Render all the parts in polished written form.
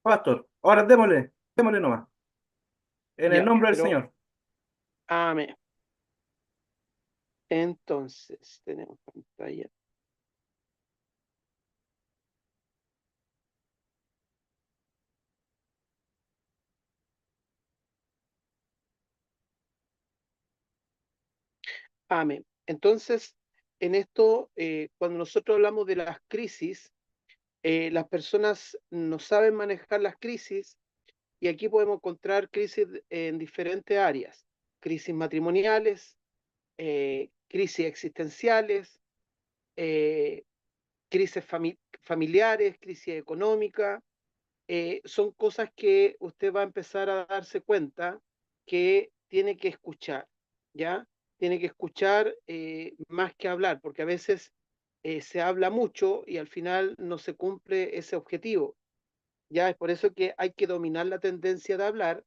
Pastor, ahora démosle nomás, en el Ya, nombre del pero Señor. amén. Entonces, tenemos pantalla. Amén. Entonces, en esto, cuando nosotros hablamos de las crisis, las personas no saben manejar las crisis y aquí podemos encontrar crisis en diferentes áreas. Crisis matrimoniales, crisis existenciales, eh, crisis familiares, crisis económica. Son cosas que usted va a empezar a darse cuenta que tiene que escuchar, ¿ya? Tiene que escuchar más que hablar, porque a veces se habla mucho y al final no se cumple ese objetivo, ¿ya? Es por eso que hay que dominar la tendencia de hablar.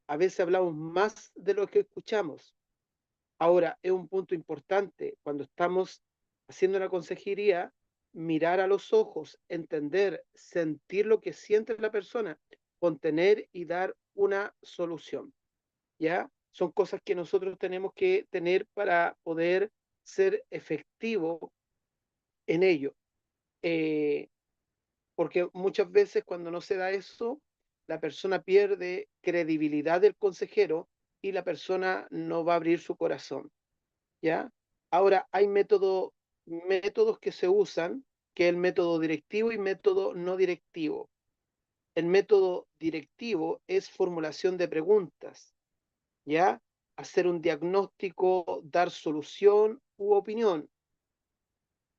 A veces hablamos más de lo que escuchamos. Ahora, es un punto importante cuando estamos haciendo una consejería, mirar a los ojos, entender, sentir lo que siente la persona, contener y dar una solución, ¿ya? Son cosas que nosotros tenemos que tener para poder ser efectivo en ello. Eh, Porque muchas veces cuando no se da eso, la persona pierde credibilidad del consejero y la persona no va a abrir su corazón. ¿Ya? Ahora, hay métodos que se usan, que es el método directivo y método no directivo. El método directivo es formulación de preguntas, ¿ya? Hacer un diagnóstico, dar solución u opinión.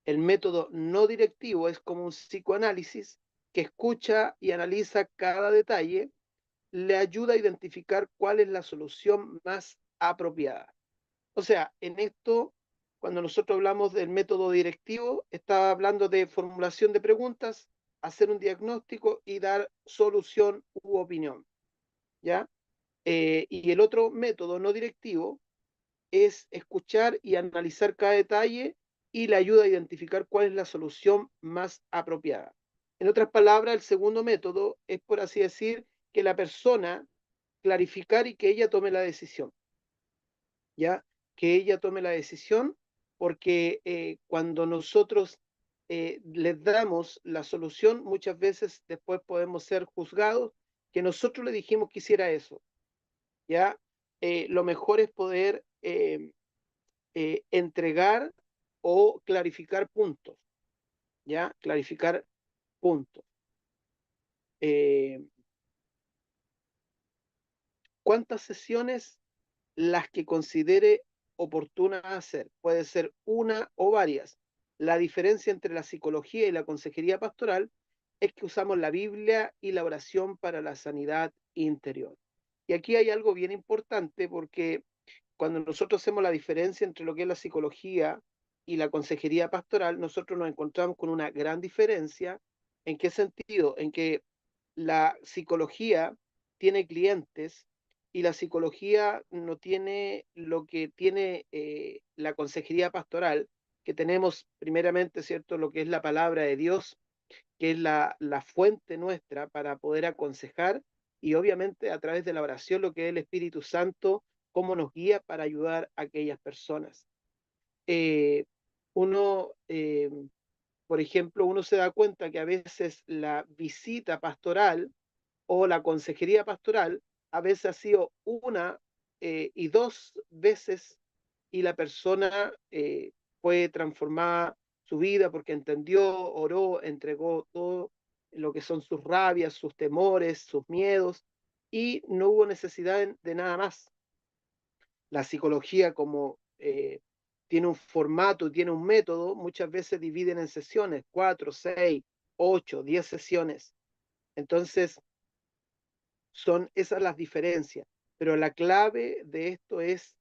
El método no directivo es como un psicoanálisis que escucha y analiza cada detalle, le ayuda a identificar cuál es la solución más apropiada. O sea, en esto, cuando nosotros hablamos del método directivo, está hablando de formulación de preguntas, hacer un diagnóstico y dar solución u opinión, ¿ya? Y el otro método no directivo es escuchar y analizar cada detalle y le ayuda a identificar cuál es la solución más apropiada. En otras palabras, el segundo método es, por así decir, que la persona clarificar y que ella tome la decisión. ¿Ya? Que ella tome la decisión, porque cuando nosotros les damos la solución, muchas veces después podemos ser juzgados que nosotros le dijimos que hiciera eso, ¿ya? Lo mejor es poder entregar o clarificar puntos, ¿ya? Clarificar puntos. Eh, ¿Cuántas sesiones las que considere oportunas hacer? Puede ser una o varias. La diferencia entre la psicología y la consejería pastoral es que usamos la Biblia y la oración para la sanidad interior. Y aquí hay algo bien importante porque cuando nosotros hacemos la diferencia entre lo que es la psicología y la consejería pastoral, nosotros nos encontramos con una gran diferencia. ¿En qué sentido? En que la psicología tiene clientes y la psicología no tiene lo que tiene la consejería pastoral, que tenemos primeramente, ¿cierto?, lo que es la palabra de Dios, que es la fuente nuestra para poder aconsejar y obviamente a través de la oración lo que es el Espíritu Santo, cómo nos guía para ayudar a aquellas personas. Eh, uno, por ejemplo, uno se da cuenta que a veces la visita pastoral o la consejería pastoral a veces ha sido una y dos veces y la persona fue transformada su vida porque entendió, oró, entregó todo lo que son sus rabias, sus temores, sus miedos y no hubo necesidad de nada más. La psicología como tiene un formato, tiene un método, muchas veces dividen en sesiones, 4, 6, 8, 10 sesiones. Entonces, son esas las diferencias. Pero la clave de esto es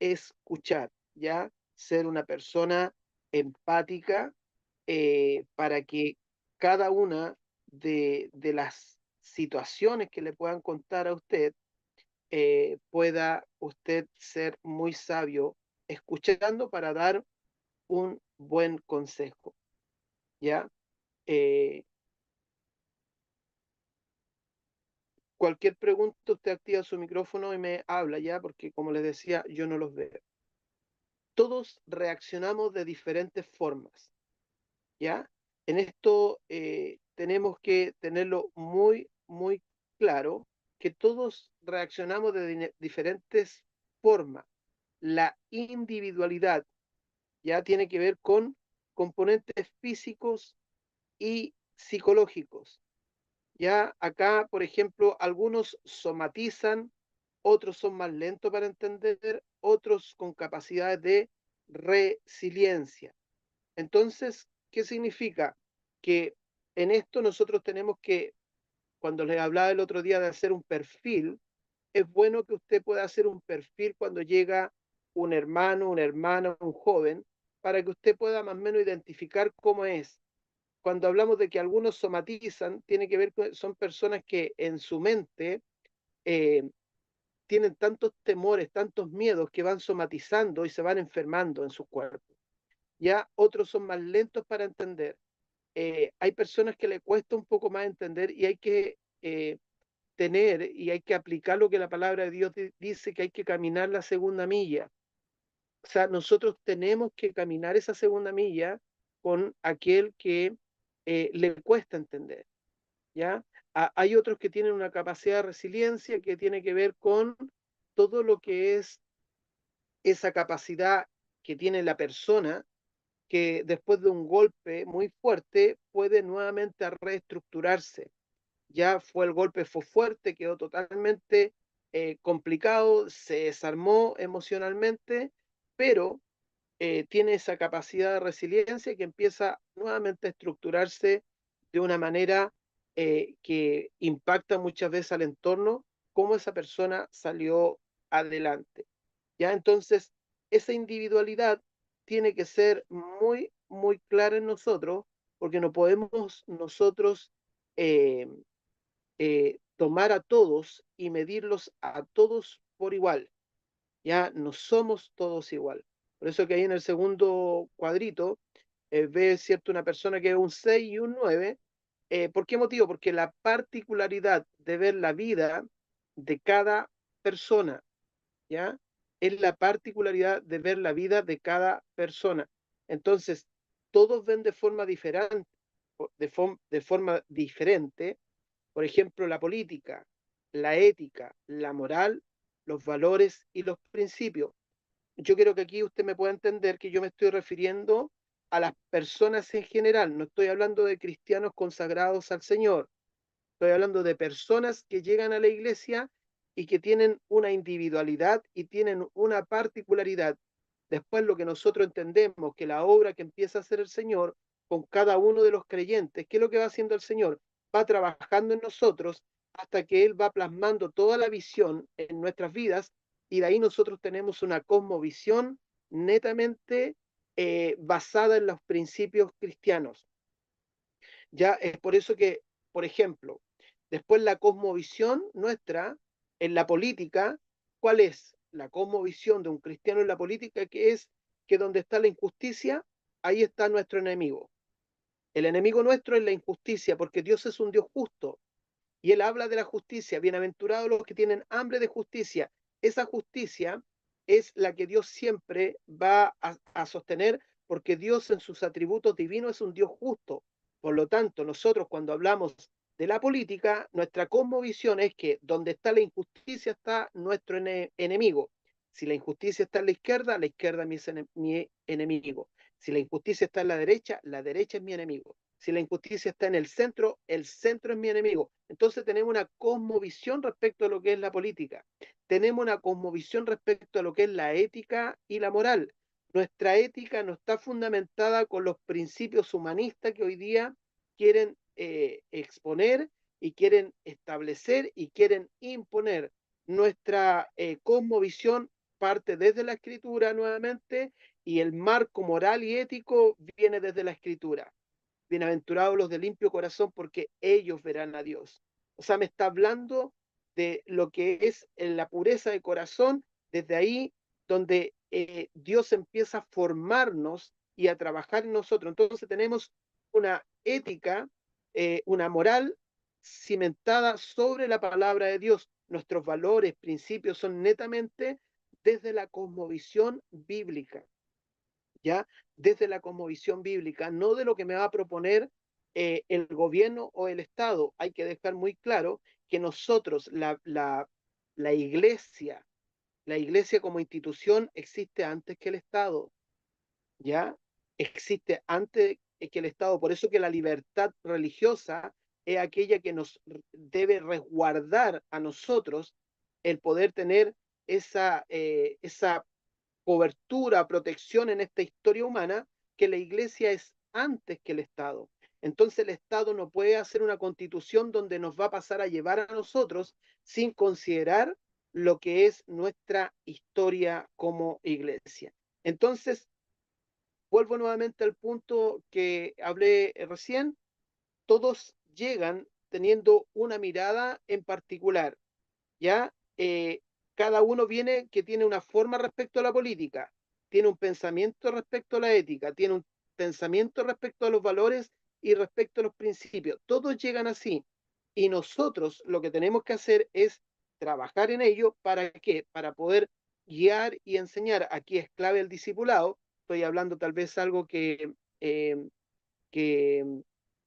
escuchar, ¿ya? Ser una persona empática para que cada una de las situaciones que le puedan contar a usted pueda usted ser muy sabio escuchando para dar un buen consejo, ¿ya? Eh, cualquier pregunta usted activa su micrófono y me habla ya, porque como les decía, yo no los veo. Todos reaccionamos de diferentes formas, ¿ya? En esto tenemos que tenerlo muy, muy claro, que todos reaccionamos de diferentes formas. La individualidad ya tiene que ver con componentes físicos y psicológicos. Ya acá, por ejemplo, algunos somatizan, otros son más lentos para entender, otros con capacidades de resiliencia. Entonces, ¿qué significa? Que en esto nosotros tenemos que, cuando les hablaba el otro día de hacer un perfil, es bueno que usted pueda hacer un perfil cuando llega un hermano, una hermana, un joven, para que usted pueda más o menos identificar cómo es. Cuando hablamos de que algunos somatizan, tiene que ver con, son personas que en su mente eh, tienen tantos temores, tantos miedos que van somatizando y se van enfermando en su cuerpo. Ya otros son más lentos para entender. Hay personas que le cuesta un poco más entender y hay que tener y hay que aplicar lo que la palabra de Dios dice, que hay que caminar la segunda milla. O sea, nosotros tenemos que caminar esa segunda milla con aquel que le cuesta entender, ¿ya? Hay otros que tienen una capacidad de resiliencia que tiene que ver con todo lo que es esa capacidad que tiene la persona que después de un golpe muy fuerte puede nuevamente reestructurarse. Ya fue el golpe fue fuerte, quedó totalmente complicado, se desarmó emocionalmente, pero tiene esa capacidad de resiliencia que empieza nuevamente a estructurarse de una manera que impacta muchas veces al entorno, cómo esa persona salió adelante. ¿Ya? Entonces, esa individualidad tiene que ser muy, muy clara en nosotros, porque no podemos nosotros eh, tomar a todos y medirlos a todos por igual. Ya no somos todos igual. Por eso que ahí en el segundo cuadrito ve, ¿cierto?, una persona que es un 6 y un 9. ¿Por qué motivo? Porque la particularidad de ver la vida de cada persona, ¿ya? Es la particularidad de ver la vida de cada persona. Entonces, todos ven de forma diferente, de forma diferente, por ejemplo, la política, la ética, la moral, los valores y los principios. Yo quiero que aquí usted me pueda entender que yo me estoy refiriendo a las personas en general, no estoy hablando de cristianos consagrados al Señor, estoy hablando de personas que llegan a la iglesia y que tienen una individualidad y tienen una particularidad. Después lo que nosotros entendemos, que la obra que empieza a hacer el Señor con cada uno de los creyentes, ¿qué es lo que va haciendo el Señor? Va trabajando en nosotros hasta que Él va plasmando toda la visión en nuestras vidas y de ahí nosotros tenemos una cosmovisión netamente basada en los principios cristianos. Ya es por eso que, por ejemplo, después la cosmovisión nuestra en la política, ¿cuál es la cosmovisión de un cristiano en la política? Que es que donde está la injusticia, ahí está nuestro enemigo. El enemigo nuestro es la injusticia, porque Dios es un Dios justo. Y Él habla de la justicia. Bienaventurados los que tienen hambre de justicia. Esa justicia es la que Dios siempre va a sostener, porque Dios en sus atributos divinos es un Dios justo. Por lo tanto, nosotros cuando hablamos de la política, nuestra cosmovisión es que donde está la injusticia está nuestro enemigo. Si la injusticia está en la izquierda es mi enemigo. Si la injusticia está en la derecha es mi enemigo. Si la injusticia está en el centro es mi enemigo. Entonces tenemos una cosmovisión respecto a lo que es la política. Tenemos una cosmovisión respecto a lo que es la ética y la moral. Nuestra ética no está fundamentada con los principios humanistas que hoy día quieren exponer y quieren establecer y quieren imponer. Nuestra cosmovisión parte desde la escritura nuevamente y el marco moral y ético viene desde la escritura. Bienaventurados los de limpio corazón porque ellos verán a Dios. O sea, me está hablando de lo que es la pureza de corazón, desde ahí donde Dios empieza a formarnos y a trabajar en nosotros. Entonces tenemos una ética, una moral cimentada sobre la palabra de Dios. Nuestros valores, principios son netamente desde la cosmovisión bíblica, ¿ya? Desde la cosmovisión bíblica, no de lo que me va a proponer el gobierno o el Estado. Hay que dejar muy claro que nosotros, la iglesia, la iglesia como institución existe antes que el Estado, ¿ya? Existe antes que el Estado. Por eso que la libertad religiosa es aquella que nos debe resguardar a nosotros el poder tener esa cobertura, protección en esta historia humana, que la iglesia es antes que el Estado. Entonces el Estado no puede hacer una constitución donde nos va a pasar a llevar a nosotros sin considerar lo que es nuestra historia como iglesia. Entonces, vuelvo nuevamente al punto que hablé recién, todos llegan teniendo una mirada en particular, ¿ya? Cada uno viene que tiene una forma respecto a la política, tiene un pensamiento respecto a la ética, tiene un pensamiento respecto a los valores y respecto a los principios. Todos llegan así. Y nosotros lo que tenemos que hacer es trabajar en ello. ¿Para qué? Para poder guiar y enseñar. Aquí es clave el discipulado. Estoy hablando tal vez algo que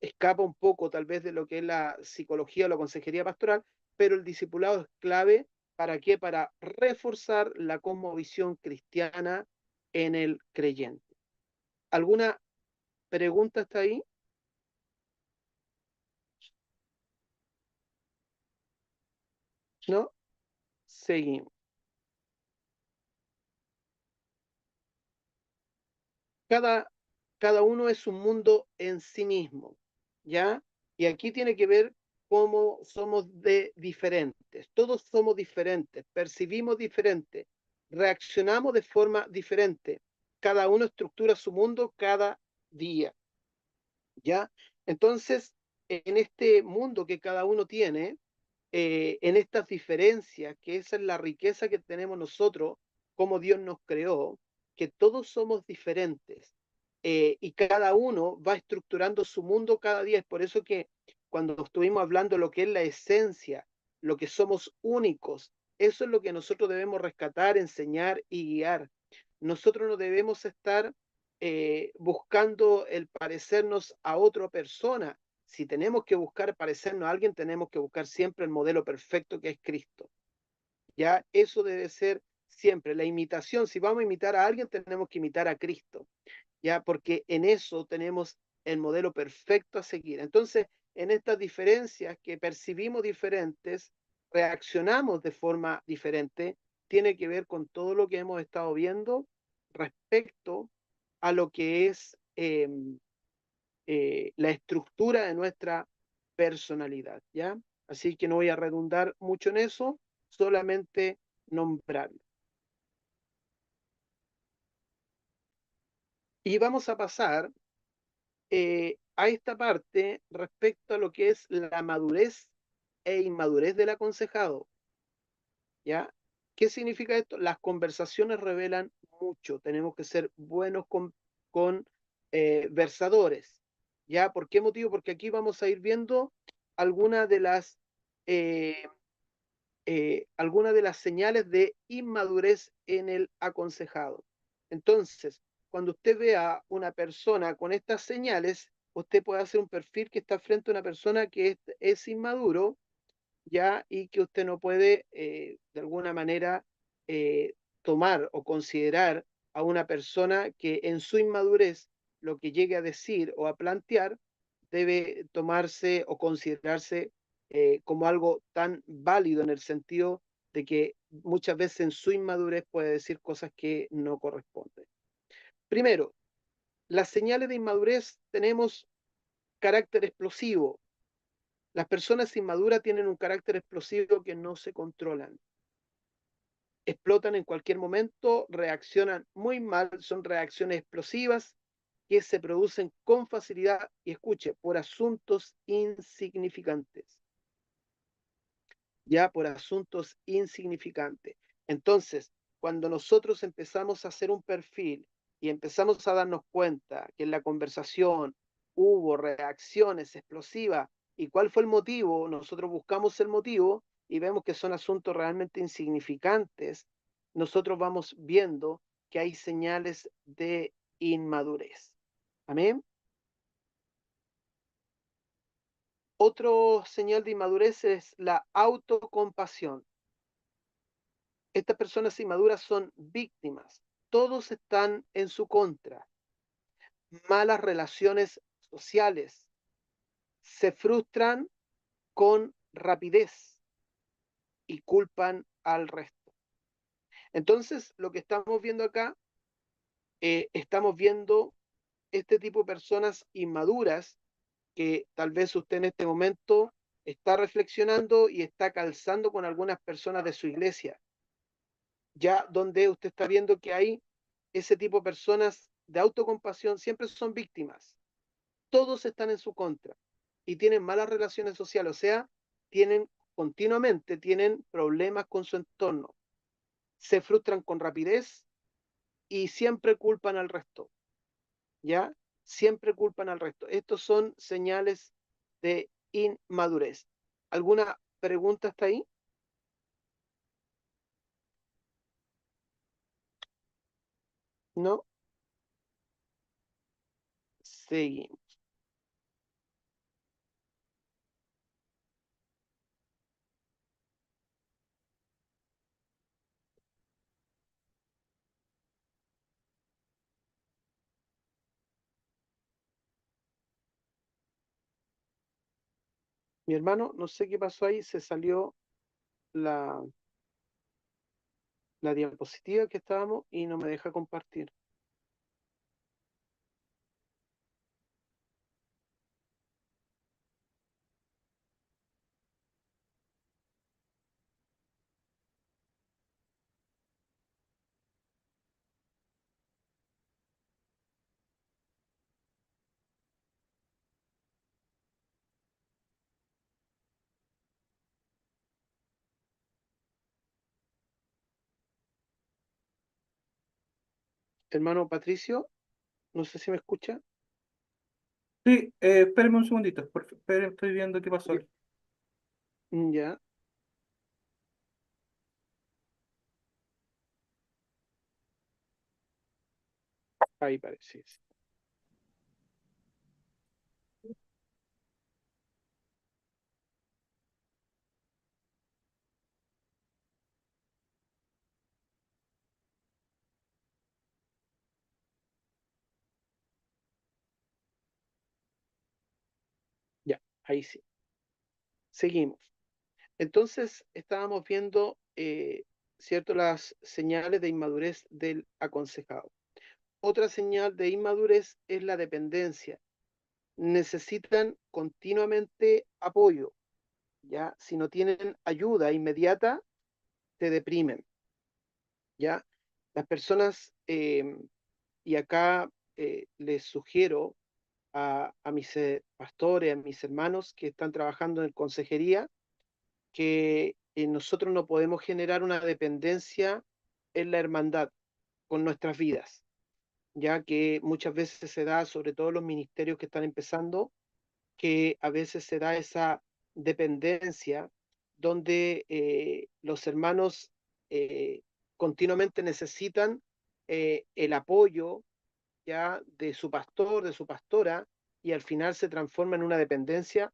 escapa un poco tal vez de lo que es la psicología o la consejería pastoral, pero el discipulado es clave. ¿Para qué? Para reforzar la cosmovisión cristiana en el creyente. ¿Alguna pregunta hasta ahí? ¿No? Seguimos. Cada, cada uno es un mundo en sí mismo, ¿ya? Y aquí tiene que ver cómo somos de diferentes. Todos somos diferentes, percibimos diferente, reaccionamos de forma diferente. Cada uno estructura su mundo cada día, ¿ya? Entonces, en este mundo que cada uno tiene, en estas diferencias, que esa es la riqueza que tenemos nosotros, como Dios nos creó, que todos somos diferentes y cada uno va estructurando su mundo cada día. Es por eso que cuando estuvimos hablando de lo que es la esencia, lo que somos únicos, eso es lo que nosotros debemos rescatar, enseñar y guiar. Nosotros no debemos estar buscando el parecernos a otra persona. Si tenemos que buscar parecernos a alguien, tenemos que buscar siempre el modelo perfecto que es Cristo. Ya eso debe ser siempre la imitación. Si vamos a imitar a alguien, tenemos que imitar a Cristo, ya porque en eso tenemos el modelo perfecto a seguir. Entonces, en estas diferencias que percibimos diferentes, reaccionamos de forma diferente, tiene que ver con todo lo que hemos estado viendo respecto a lo que es la estructura de nuestra personalidad, ¿ya? Así que no voy a redundar mucho en eso, solamente nombrarlo. Y vamos a pasar a esta parte respecto a lo que es la madurez e inmadurez del aconsejado, ¿ya? ¿Qué significa esto? Las conversaciones revelan mucho, tenemos que ser buenos con versadores, ¿ya? ¿Por qué motivo? Porque aquí vamos a ir viendo algunas de las eh, algunas de las señales de inmadurez en el aconsejado. Entonces, cuando usted vea una persona con estas señales, usted puede hacer un perfil que está frente a una persona que es inmaduro, ya, y que usted no puede, de alguna manera, eh, tomar o considerar a una persona que en su inmadurez lo que llegue a decir o a plantear debe tomarse o considerarse como algo tan válido en el sentido de que muchas veces en su inmadurez puede decir cosas que no corresponden. Primero, las señales de inmadurez tenemos carácter explosivo. Las personas inmaduras tienen un carácter explosivo que no se controlan. Explotan en cualquier momento, reaccionan muy mal, son reacciones explosivas que se producen con facilidad y escuche, por asuntos insignificantes, ya por asuntos insignificantes. Entonces, cuando nosotros empezamos a hacer un perfil y empezamos a darnos cuenta que en la conversación hubo reacciones explosivas ¿Y cuál fue el motivo? Nosotros buscamos el motivo y vemos que son asuntos realmente insignificantes. Nosotros vamos viendo que hay señales de inmadurez. Amén. Otro señal de inmadurez es la autocompasión. Estas personas inmaduras son víctimas. Todos están en su contra. Malas relaciones sociales. Se frustran con rapidez y culpan al resto. Entonces, lo que estamos viendo acá, estamos viendo este tipo de personas inmaduras que tal vez usted en este momento está reflexionando y está calzando con algunas personas de su iglesia, ya donde usted está viendo que hay ese tipo de personas de autocompasión, siempre son víctimas, todos están en su contra y tienen malas relaciones sociales, o sea, tienen continuamente, tienen problemas con su entorno, se frustran con rapidez y siempre culpan al resto, ¿ya? Siempre culpan al resto. Estos son señales de inmadurez. ¿Alguna pregunta hasta ahí? ¿No? Seguimos. Mi hermano, no sé qué pasó ahí, se salió la, la diapositiva que estábamos y no me deja compartir. Hermano Patricio, no sé si me escucha. Sí, espéreme un segundito, estoy viendo qué pasó Ya, aquí. ya, ahí parece. Sí. Ya, ahí sí. Seguimos. Entonces, estábamos viendo, ¿cierto?, las señales de inmadurez del aconsejado. Otra señal de inmadurez es la dependencia. Necesitan continuamente apoyo, ¿ya? Si no tienen ayuda inmediata, se deprimen, ¿ya? Las personas, y acá les sugiero a mis pastores, a mis hermanos que están trabajando en consejería, que nosotros no podemos generar una dependencia en la hermandad con nuestras vidas, ya que muchas veces se da, sobre todo los ministerios que están empezando, que a veces se da esa dependencia donde los hermanos eh, continuamente necesitan el apoyo ya de su pastor, de su pastora, y al final se transforma en una dependencia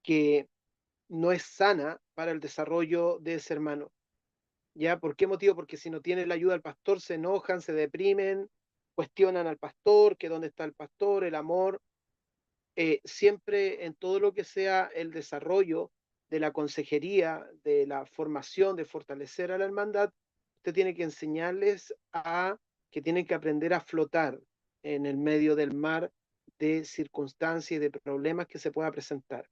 que no es sana para el desarrollo de ese hermano. ¿Ya? ¿Por qué motivo? Porque si no tienen la ayuda del pastor, se enojan, se deprimen, cuestionan al pastor, que dónde está el pastor, el amor. Siempre en todo lo que sea el desarrollo de la consejería, de la formación, de fortalecer a la hermandad, usted tiene que enseñarles a que tienen que aprender a flotar en el medio del mar de circunstancias y de problemas que se pueda presentar.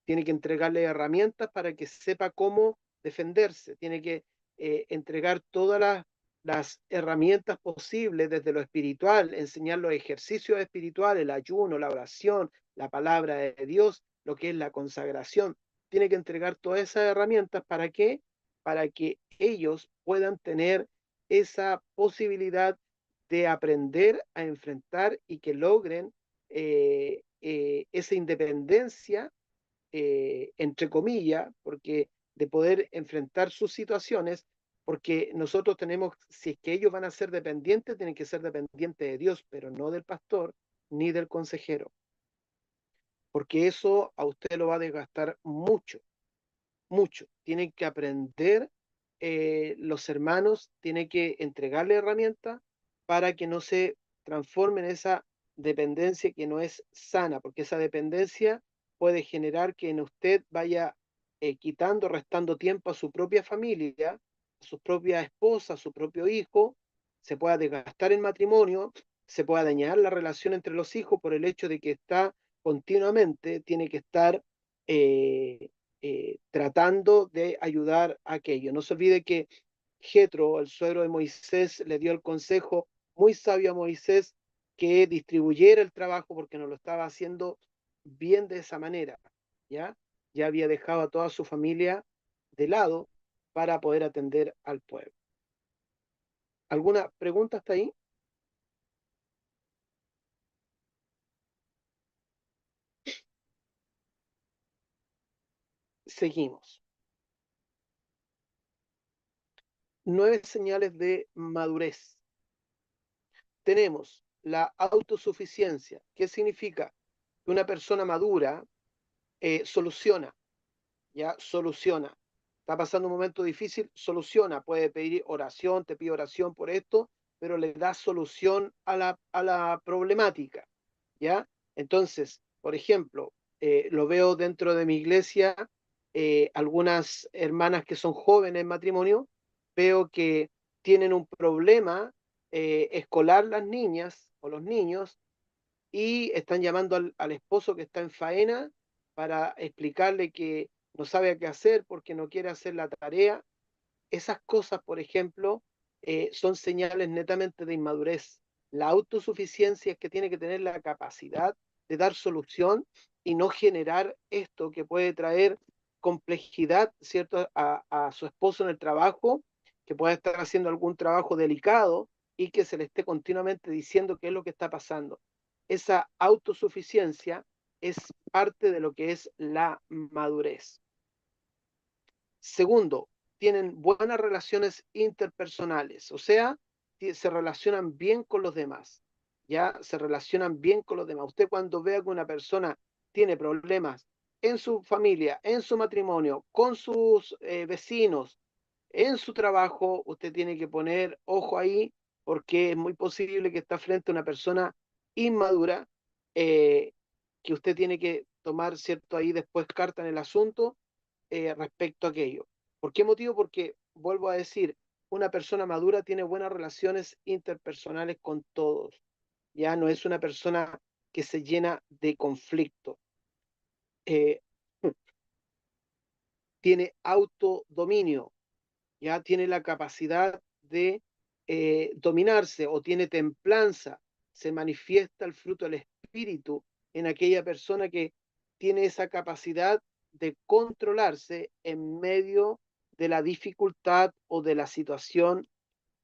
Tiene que entregarle herramientas para que sepa cómo defenderse, tiene que entregar todas las herramientas posibles desde lo espiritual, enseñar los ejercicios espirituales, el ayuno, la oración, la palabra de Dios, lo que es la consagración. Tiene que entregar todas esas herramientas para qué, para que ellos puedan tener esa posibilidad de aprender a enfrentar y que logren esa independencia, entre comillas, porque de poder enfrentar sus situaciones, porque nosotros tenemos, si es que ellos van a ser dependientes, tienen que ser dependientes de Dios, pero no del pastor ni del consejero, porque eso a usted lo va a desgastar mucho, mucho. Tienen que aprender, los hermanos, tienen que entregarle herramientas para que no se transforme en esa dependencia que no es sana, porque esa dependencia puede generar que en usted vaya, quitando, restando tiempo a su propia familia, a su propia esposa, a su propio hijo, se pueda desgastar el matrimonio, se pueda dañar la relación entre los hijos por el hecho de que está continuamente, tiene que estar, eh, tratando de ayudar a aquello. No se olvide que Jetro, el suegro de Moisés, le dio el consejo muy sabio a Moisés que distribuyera el trabajo porque no lo estaba haciendo bien de esa manera, ¿ya? Ya había dejado a toda su familia de lado para poder atender al pueblo. ¿Alguna pregunta hasta ahí? Seguimos. 9 señales de madurez. Tenemos la autosuficiencia. ¿Qué significa? Que una persona madura, soluciona, ya soluciona. Está pasando un momento difícil, soluciona. Puede pedir oración, te pide oración por esto, pero le da solución a la problemática, ¿ya? Entonces, por ejemplo, lo veo dentro de mi iglesia, algunas hermanas que son jóvenes en matrimonio, veo que tienen un problema, escolar las niñas o los niños y están llamando al esposo que está en faena para explicarle que no sabe qué hacer porque no quiere hacer la tarea. Esas cosas, por ejemplo, son señales netamente de inmadurez. La autosuficiencia es que tiene que tener la capacidad de dar solución y no generar esto que puede traer complejidad, ¿cierto?, a su esposo en el trabajo, que pueda estar haciendo algún trabajo delicado y que se le esté continuamente diciendo qué es lo que está pasando. Esa autosuficiencia es parte de lo que es la madurez. Segundo, tienen buenas relaciones interpersonales, o sea, se relacionan bien con los demás, ya se relacionan bien con los demás. Usted cuando vea que una persona tiene problemas en su familia, en su matrimonio, con sus, vecinos, en su trabajo, usted tiene que poner ojo ahí porque es muy posible que está frente a una persona inmadura, eh, que usted tiene que tomar, ¿cierto? Ahí después carta en el asunto, respecto a aquello. ¿Por qué motivo? Porque, vuelvo a decir, una persona madura tiene buenas relaciones interpersonales con todos. Ya no es una persona que se llena de conflicto. Eh, tiene autodominio, ya tiene la capacidad de, dominarse o tiene templanza. Se manifiesta el fruto del espíritu en aquella persona que tiene esa capacidad de controlarse en medio de la dificultad o de la situación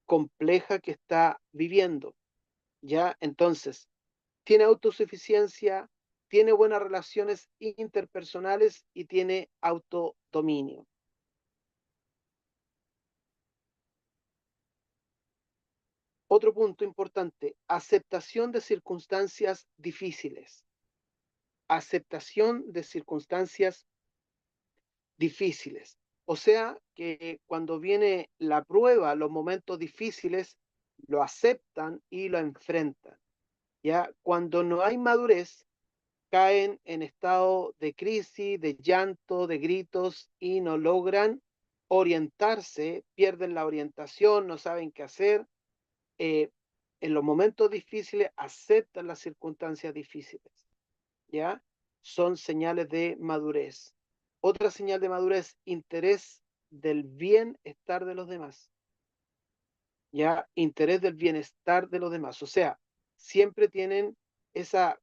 compleja que está viviendo. ¿Ya? Entonces, tiene autosuficiencia, tiene buenas relaciones interpersonales y tiene autodominio. Otro punto importante, aceptación de circunstancias difíciles. Aceptación de circunstancias difíciles. O sea, que cuando viene la prueba, los momentos difíciles, lo aceptan y lo enfrentan. Ya cuando no hay madurez, caen en estado de crisis, de llanto, de gritos y no logran orientarse, pierden la orientación, no saben qué hacer, eh, en los momentos difíciles aceptan las circunstancias difíciles, ¿ya? Son señales de madurez. Otra señal de madurez, interés del bienestar de los demás, ¿ya? Interés del bienestar de los demás. O sea, siempre tienen esa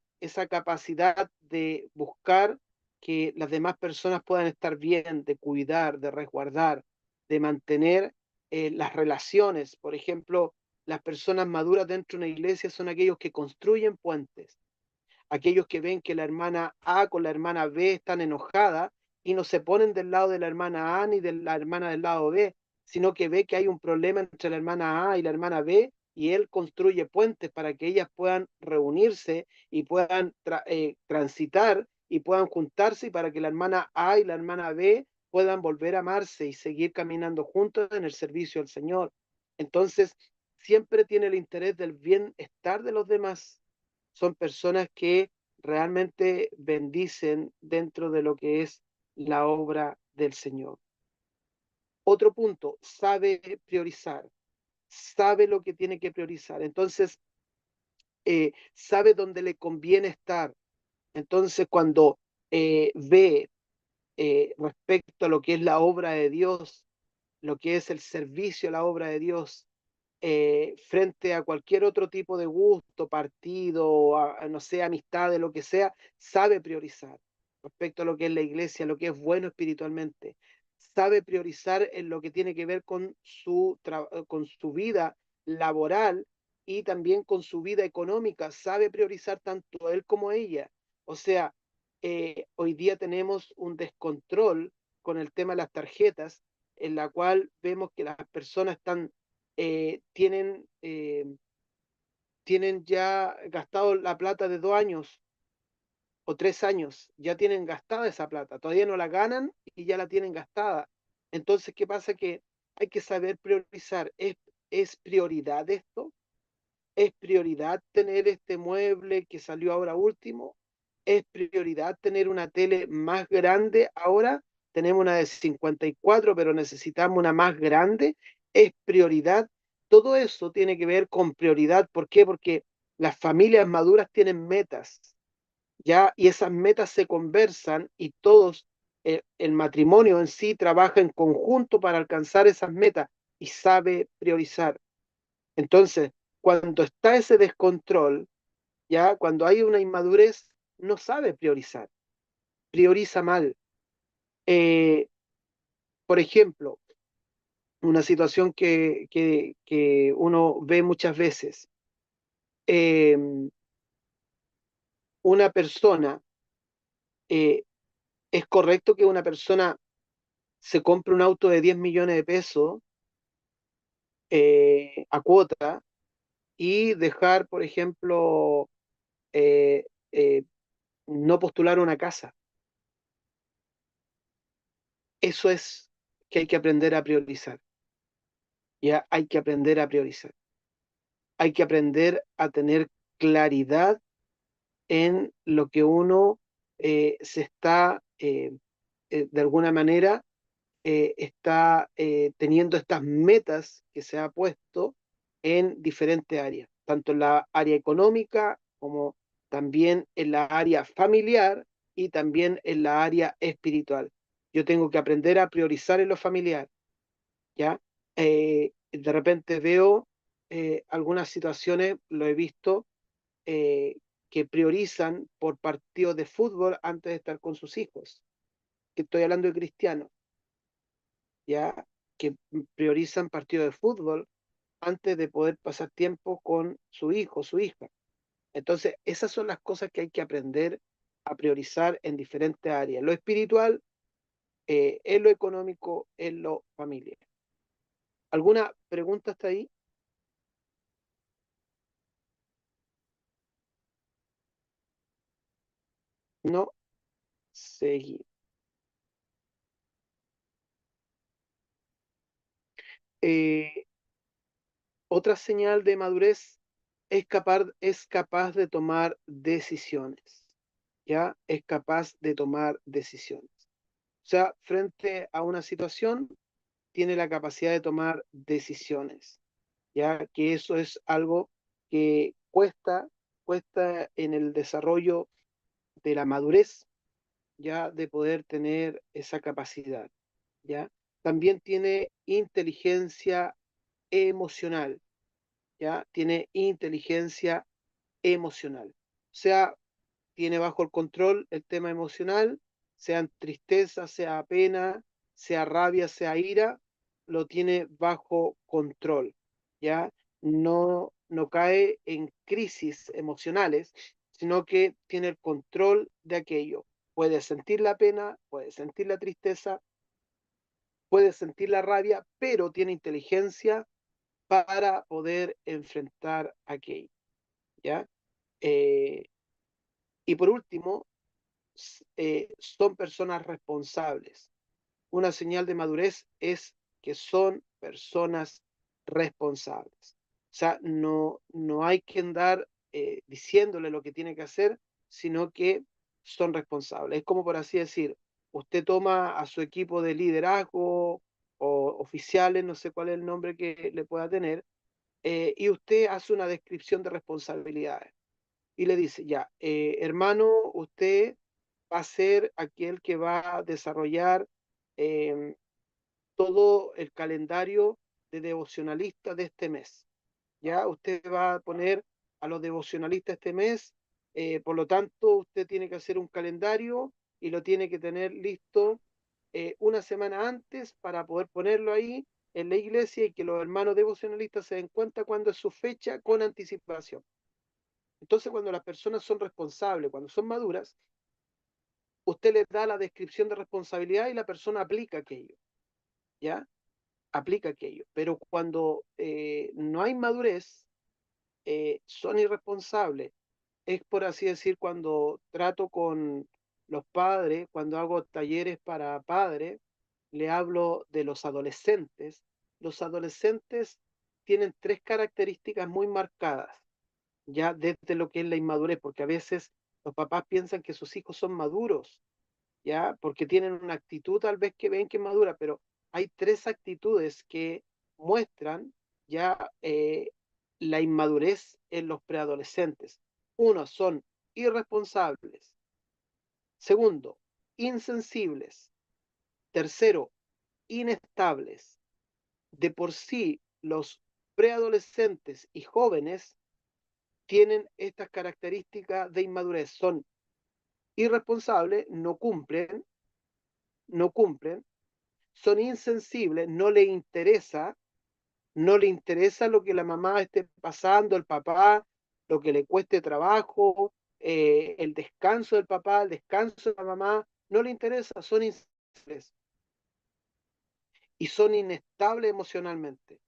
capacidad de buscar que las demás personas puedan estar bien, de cuidar, de resguardar, de mantener, las relaciones. Por ejemplo, las personas maduras dentro de una iglesia son aquellos que construyen puentes, aquellos que ven que la hermana A con la hermana B están enojadas y no se ponen del lado de la hermana A ni de la hermana del lado B, sino que ve que hay un problema entre la hermana A y la hermana B y él construye puentes para que ellas puedan reunirse y puedan transitar y puedan juntarse y para que la hermana A y la hermana B puedan volver a amarse y seguir caminando juntos en el servicio al Señor. Entonces, siempre tiene el interés del bienestar de los demás. Son personas que realmente bendicen dentro de lo que es la obra del Señor. Otro punto, sabe priorizar, sabe lo que tiene que priorizar. Entonces, sabe dónde le conviene estar. Entonces, cuando ve respecto a lo que es la obra de Dios, lo que es el servicio a la obra de Dios, frente a cualquier otro tipo de gusto, partido, no sé, amistades, lo que sea, sabe priorizar respecto a lo que es la iglesia, lo que es bueno espiritualmente. Sabe priorizar en lo que tiene que ver con su vida laboral y también con su vida económica. Sabe priorizar tanto él como ella. O sea, hoy día tenemos un descontrol con el tema de las tarjetas, en la cual vemos que las personas eh, tienen, eh, tienen ya gastado la plata de 2 años o 3 años, ya tienen gastada esa plata, todavía no la ganan y ya la tienen gastada. Entonces, ¿qué pasa? Que hay que saber priorizar. ¿Es prioridad esto? ¿Es prioridad tener este mueble que salió ahora último? ¿Es prioridad tener una tele más grande ahora? Tenemos una de 54, pero necesitamos una más grande. ¿Es prioridad? Todo eso tiene que ver con prioridad. ¿Por qué? Porque las familias maduras tienen metas, ¿ya? Y esas metas se conversan y todos, el matrimonio en sí trabaja en conjunto para alcanzar esas metas y sabe priorizar. Entonces, cuando está ese descontrol, ya cuando hay una inmadurez, no sabe priorizar, prioriza mal. Eh, por ejemplo, una situación que uno ve muchas veces, eh, una persona, eh, es correcto que una persona se compre un auto de 10 millones de pesos a cuota y dejar, por ejemplo, eh, eh, no postular una casa. Eso es que hay que aprender a priorizar. Ya hay que aprender a priorizar. Hay que aprender a tener claridad en lo que uno se está, de alguna manera, está teniendo estas metas que se ha puesto en diferentes áreas, tanto en la área económica como también en la área familiar y también en la área espiritual. Yo tengo que aprender a priorizar en lo familiar, ¿ya? De repente veo algunas situaciones, lo he visto, eh, que priorizan por partidos de fútbol antes de estar con sus hijos, que estoy hablando de cristianos, ¿ya? Que priorizan partidos de fútbol antes de poder pasar tiempo con su hijo, su hija. Entonces, esas son las cosas que hay que aprender a priorizar en diferentes áreas, lo espiritual, en lo económico, en lo familiar. ¿Alguna pregunta hasta ahí? No, seguí. Eh, Otra señal de madurez es capaz de tomar decisiones, ¿ya? Es capaz de tomar decisiones. O sea, frente a una situación, tiene la capacidad de tomar decisiones, ¿ya? Que eso es algo que cuesta en el desarrollo de la madurez, ¿ya? De poder tener esa capacidad, ¿ya? También tiene inteligencia emocional, ¿ya? Tiene inteligencia emocional. O sea, tiene bajo el control el tema emocional, sean tristeza, sea pena, sea rabia, sea ira, lo tiene bajo control, ¿ya? No cae en crisis emocionales, sino que tiene el control de aquello. Puede sentir la pena, puede sentir la tristeza, puede sentir la rabia, pero tiene inteligencia para poder enfrentar aquello, ¿ya? Eh, y por último, son personas responsables. Una señal de madurez es que son personas responsables. O sea, no hay que andar diciéndole lo que tiene que hacer, sino que son responsables. Es como por así decir, usted toma a su equipo de liderazgo o oficiales, no sé cuál es el nombre que le pueda tener, y usted hace una descripción de responsabilidades y le dice, ya, hermano, usted va a ser aquel que va a desarrollar em, todo el calendario de devocionalistas de este mes. Ya usted va a poner a los devocionalistas este mes, por lo tanto, usted tiene que hacer un calendario y lo tiene que tener listo una semana antes para poder ponerlo ahí en la iglesia y que los hermanos devocionalistas se den cuenta cuándo es su fecha con anticipación. Entonces, cuando las personas son responsables, cuando son maduras, usted les da la descripción de responsabilidad y la persona aplica aquello, ¿ya? Aplica aquello. Pero cuando no hay madurez, son irresponsables. Es por así decir, cuando trato con los padres, cuando hago talleres para padres, le hablo de los adolescentes. Los adolescentes tienen tres características muy marcadas, ya desde lo que es la inmadurez, porque a veces los papás piensan que sus hijos son maduros, ya, porque tienen una actitud tal vez que ven que es madura, pero hay tres actitudes que muestran ya la inmadurez en los preadolescentes. Uno, son irresponsables. Segundo, insensibles. Tercero, inestables. De por sí, los preadolescentes y jóvenes tienen estas características de inmadurez. Son irresponsables, no cumplen, son insensibles, no le interesa lo que la mamá esté pasando, el papá, lo que le cueste trabajo, el descanso del papá, el descanso de la mamá, no le interesa, son insensibles y son inestables emocionalmente.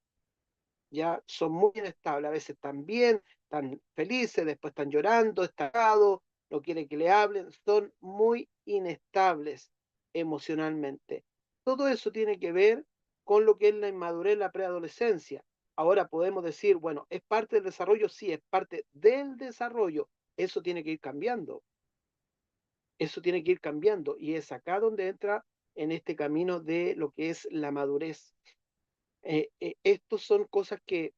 Ya son muy inestables, a veces están bien, están felices, después están llorando, estacados, no quieren que le hablen, son muy inestables emocionalmente. Todo eso tiene que ver con lo que es la inmadurez en la preadolescencia. Ahora podemos decir, bueno, ¿es parte del desarrollo? Sí, es parte del desarrollo. Eso tiene que ir cambiando, eso tiene que ir cambiando y es acá donde entra en este camino de lo que es la madurez. Estos son cosas que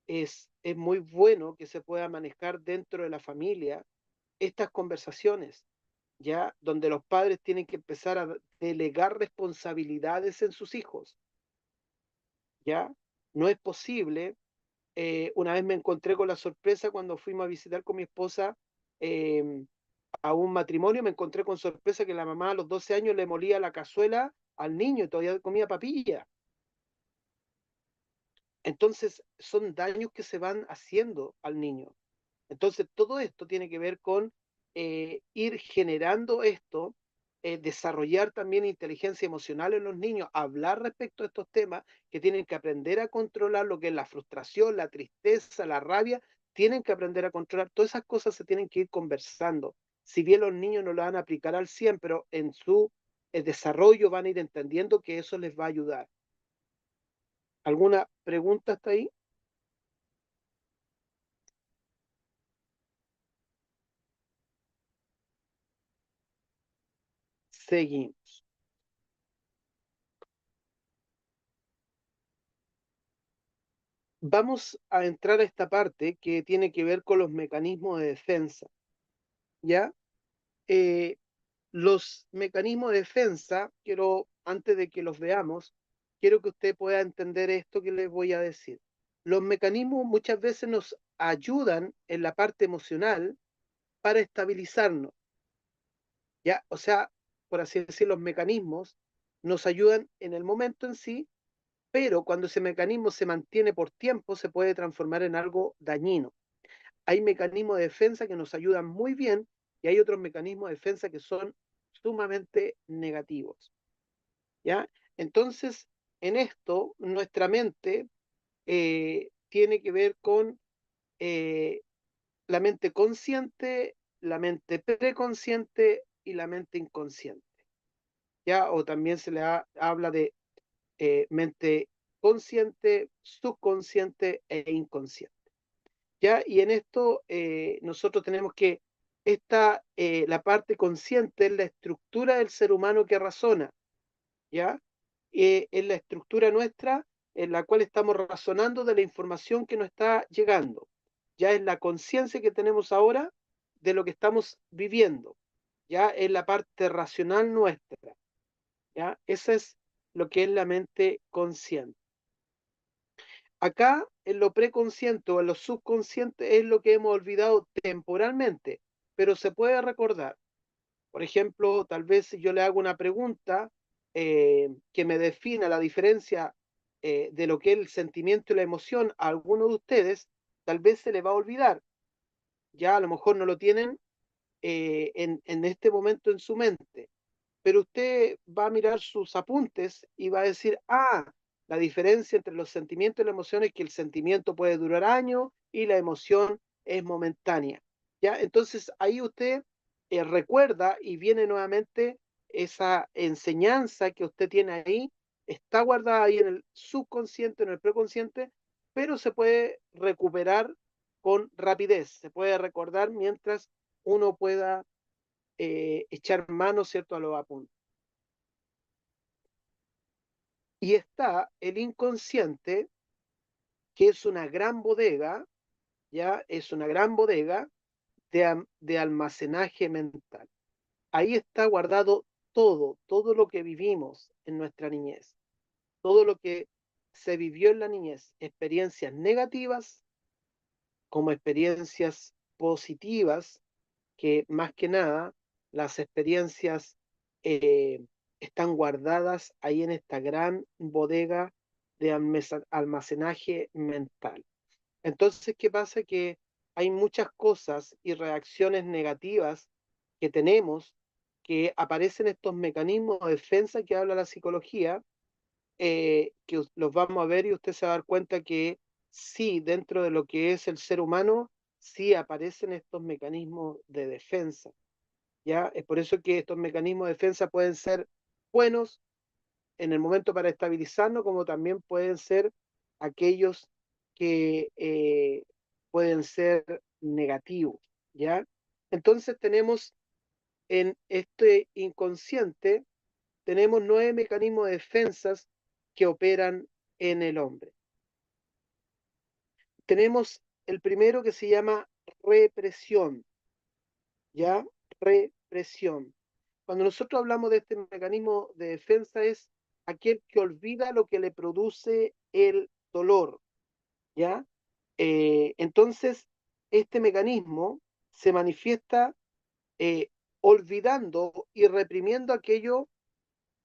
es muy bueno que se pueda manejar dentro de la familia estas conversaciones, ya donde los padres tienen que empezar a delegar responsabilidades en sus hijos, ya no es posible. Una vez me encontré con la sorpresa cuando fuimos a visitar con mi esposa eh, a un matrimonio, me encontré con sorpresa que la mamá a los 12 años le molía la cazuela al niño y todavía comía papilla. Entonces son daños que se van haciendo al niño. Entonces, todo esto tiene que ver con ir generando esto, desarrollar también inteligencia emocional en los niños, hablar respecto a estos temas que tienen que aprender a controlar lo que es la frustración, la tristeza, la rabia, tienen que aprender a controlar. Todas esas cosas se tienen que ir conversando. Si bien los niños no lo van a aplicar al 100, pero en su desarrollo van a ir entendiendo que eso les va a ayudar. ¿Alguna pregunta hasta ahí? Seguimos. Vamos a entrar a esta parte que tiene que ver con los mecanismos de defensa, ¿ya? Eh, los mecanismos de defensa, antes de que los veamos, quiero que usted pueda entender esto que les voy a decir. Los mecanismos muchas veces nos ayudan en la parte emocional para estabilizarnos, ¿ya? O sea, por así decir, los mecanismos nos ayudan en el momento en sí, pero cuando ese mecanismo se mantiene por tiempo, se puede transformar en algo dañino. hay mecanismos de defensa que nos ayudan muy bien y hay otros mecanismos de defensa que son sumamente negativos, ¿ya? Entonces, en esto, nuestra mente tiene que ver con eh, la mente consciente, la mente preconsciente y la mente inconsciente, ¿ya? O también habla de mente consciente, subconsciente e inconsciente, ¿ya? Y en esto nosotros tenemos que la parte consciente es la estructura del ser humano que razona, ¿ya? Es la estructura nuestra en la cual estamos razonando de la información que nos está llegando. Ya es la conciencia que tenemos ahora de lo que estamos viviendo. Ya es la parte racional nuestra. ¿Ya? Esa es lo que es la mente consciente. Acá, en lo preconsciente o en lo subconsciente, es lo que hemos olvidado temporalmente, pero se puede recordar. Por ejemplo, tal vez si yo le hago una pregunta que me defina la diferencia de lo que es el sentimiento y la emoción a alguno de ustedes, tal vez se le va a olvidar. Ya a lo mejor no lo tienen en este momento en su mente, pero usted va a mirar sus apuntes y va a decir, la diferencia entre los sentimientos y la emoción es que el sentimiento puede durar años y la emoción es momentánea. ¿Ya? Entonces ahí usted recuerda y viene nuevamente esa enseñanza que usted tiene ahí, está guardada ahí en el subconsciente, en el preconsciente, pero se puede recuperar con rapidez, se puede recordar mientras uno pueda echar mano, ¿cierto?, a los apuntes. Y está el inconsciente, que es una gran bodega, ya es una gran bodega de almacenaje mental. Ahí está guardado todo lo que vivimos en nuestra niñez, todo lo que se vivió en la niñez, experiencias negativas como experiencias positivas, que más que nada las experiencias eh, están guardadas ahí en esta gran bodega de almacenaje mental. Entonces, ¿qué pasa? Que hay muchas cosas y reacciones negativas que tenemos que aparecen estos mecanismos de defensa que habla la psicología, que los vamos a ver y usted se va a dar cuenta que sí, dentro de lo que es el ser humano, sí aparecen estos mecanismos de defensa. ¿Ya? Es por eso que estos mecanismos de defensa pueden ser buenos en el momento para estabilizarnos, como también pueden ser aquellos que pueden ser negativos, ¿ya? Entonces tenemos en este inconsciente, tenemos 9 mecanismos de defensas que operan en el hombre. Tenemos el primero que se llama represión, ¿ya? Represión. Cuando nosotros hablamos de este mecanismo de defensa es aquel que olvida lo que le produce el dolor, ¿ya? Entonces, este mecanismo se manifiesta eh, olvidando y reprimiendo aquello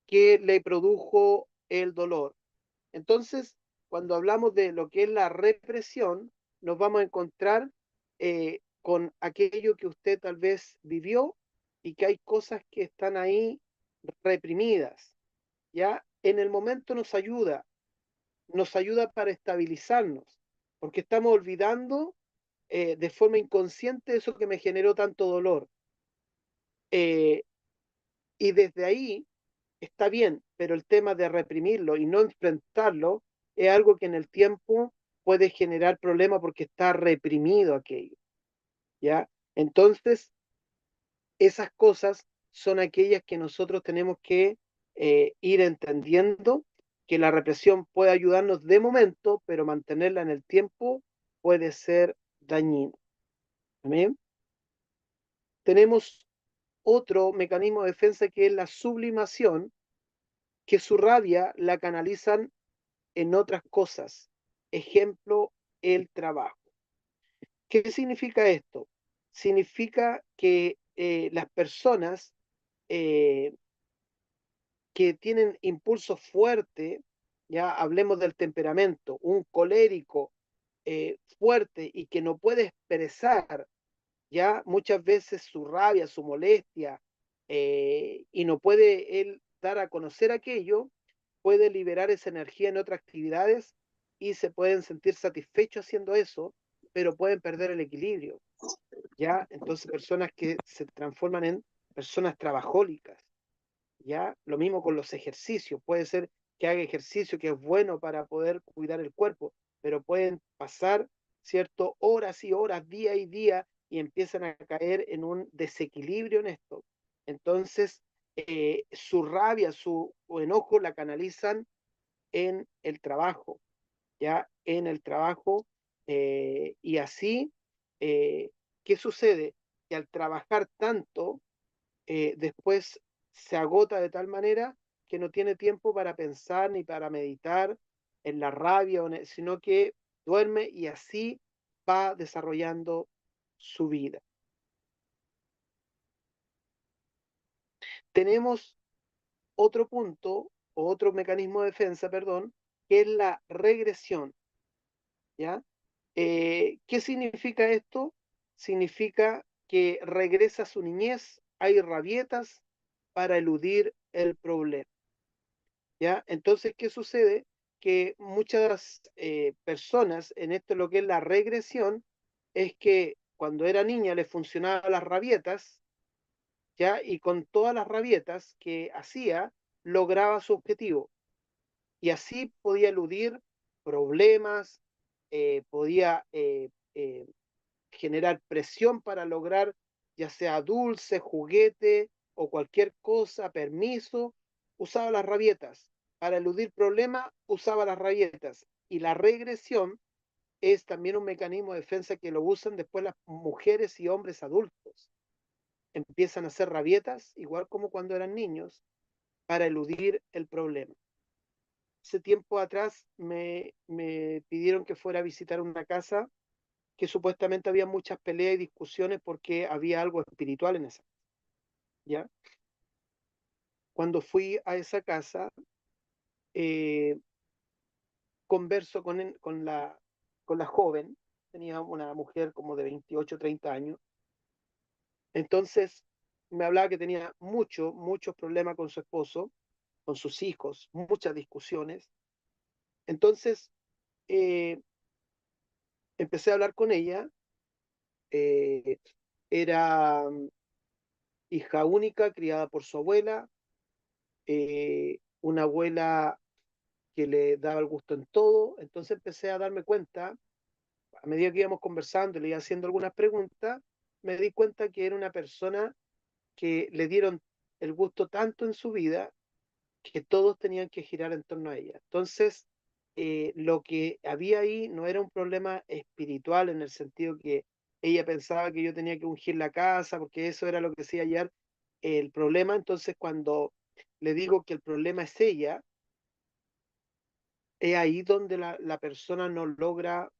que le produjo el dolor. Entonces, cuando hablamos de lo que es la represión, nos vamos a encontrar con aquello que usted tal vez vivió y que hay cosas que están ahí reprimidas, ¿ya? En el momento nos ayuda para estabilizarnos, porque estamos olvidando de forma inconsciente eso que me generó tanto dolor. Eh, y desde ahí está bien, pero el tema de reprimirlo y no enfrentarlo es algo que en el tiempo puede generar problemas porque está reprimido aquello, ¿ya? Entonces, esas cosas son aquellas que nosotros tenemos que ir entendiendo que la represión puede ayudarnos de momento, pero mantenerla en el tiempo puede ser dañino. ¿Amén? Tenemos otro mecanismo de defensa que es la sublimación, que su rabia la canalizan en otras cosas. Ejemplo, el trabajo. ¿Qué significa esto? Significa que las personas eh, que tienen impulso fuerte, ya hablemos del temperamento, un colérico fuerte y que no puede expresar ya muchas veces su rabia, su molestia, y no puede él dar a conocer aquello, puede liberar esa energía en otras actividades y se pueden sentir satisfechos haciendo eso, pero pueden perder el equilibrio, ¿ya? Entonces personas que se transforman en personas trabajólicas, ¿ya? Lo mismo con los ejercicios, puede ser que haga ejercicio que es bueno para poder cuidar el cuerpo, pero pueden pasar, ¿cierto? Horas y horas, día y día, y empiezan a caer en un desequilibrio en esto. Entonces, su rabia, su enojo la canalizan en el trabajo, ¿ya? En el trabajo, y así, eh, ¿qué sucede? Que al trabajar tanto, después se agota de tal manera que no tiene tiempo para pensar ni para meditar en la rabia, sino que duerme y así va desarrollando su vida. Tenemos otro punto, o otro mecanismo de defensa, perdón, que es la regresión, ¿ya? ¿Qué significa esto? Significa que regresa a su niñez, hay rabietas para eludir el problema. ¿Ya? Entonces, ¿qué sucede? Que muchas personas en esto lo que es la regresión es que cuando era niña le funcionaban las rabietas, ¿ya? Y con todas las rabietas que hacía, lograba su objetivo. Y así podía eludir problemas, podía generar presión para lograr ya sea dulce, juguete o cualquier cosa, permiso, usaba las rabietas. Para eludir problemas, usaba las rabietas. Y la regresión es también un mecanismo de defensa que lo usan después las mujeres y hombres adultos. Empiezan a hacer rabietas, igual como cuando eran niños, para eludir el problema. Hace tiempo atrás me pidieron que fuera a visitar una casa que supuestamente había muchas peleas y discusiones porque había algo espiritual en esa, ¿ya? Cuando fui a esa casa, eh, converso con la joven, tenía una mujer como de 28 30 años, entonces me hablaba que tenía muchos problemas con su esposo, con sus hijos, muchas discusiones, entonces eh, empecé a hablar con ella, eh, era hija única, criada por su abuela, una abuela que le daba el gusto en todo, entonces empecé a darme cuenta, a medida que íbamos conversando y le iba haciendo algunas preguntas, me di cuenta que era una persona que le dieron el gusto tanto en su vida que todos tenían que girar en torno a ella. Entonces, lo que había ahí no era un problema espiritual en el sentido que ella pensaba que yo tenía que ungir la casa, porque eso era lo que decía ayer el problema. Entonces, cuando le digo que el problema es ella, es ahí donde la persona no logra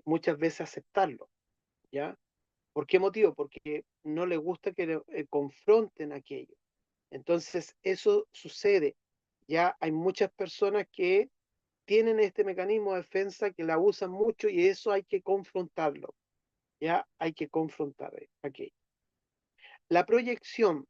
muchas veces aceptarlo, ¿ya? ¿Por qué motivo? Porque no le gusta que le confronten aquello. Entonces, eso sucede. Ya hay muchas personas que tienen este mecanismo de defensa que la usan mucho y eso hay que confrontarlo, ¿ya? Hay que confrontar aquello. La proyección.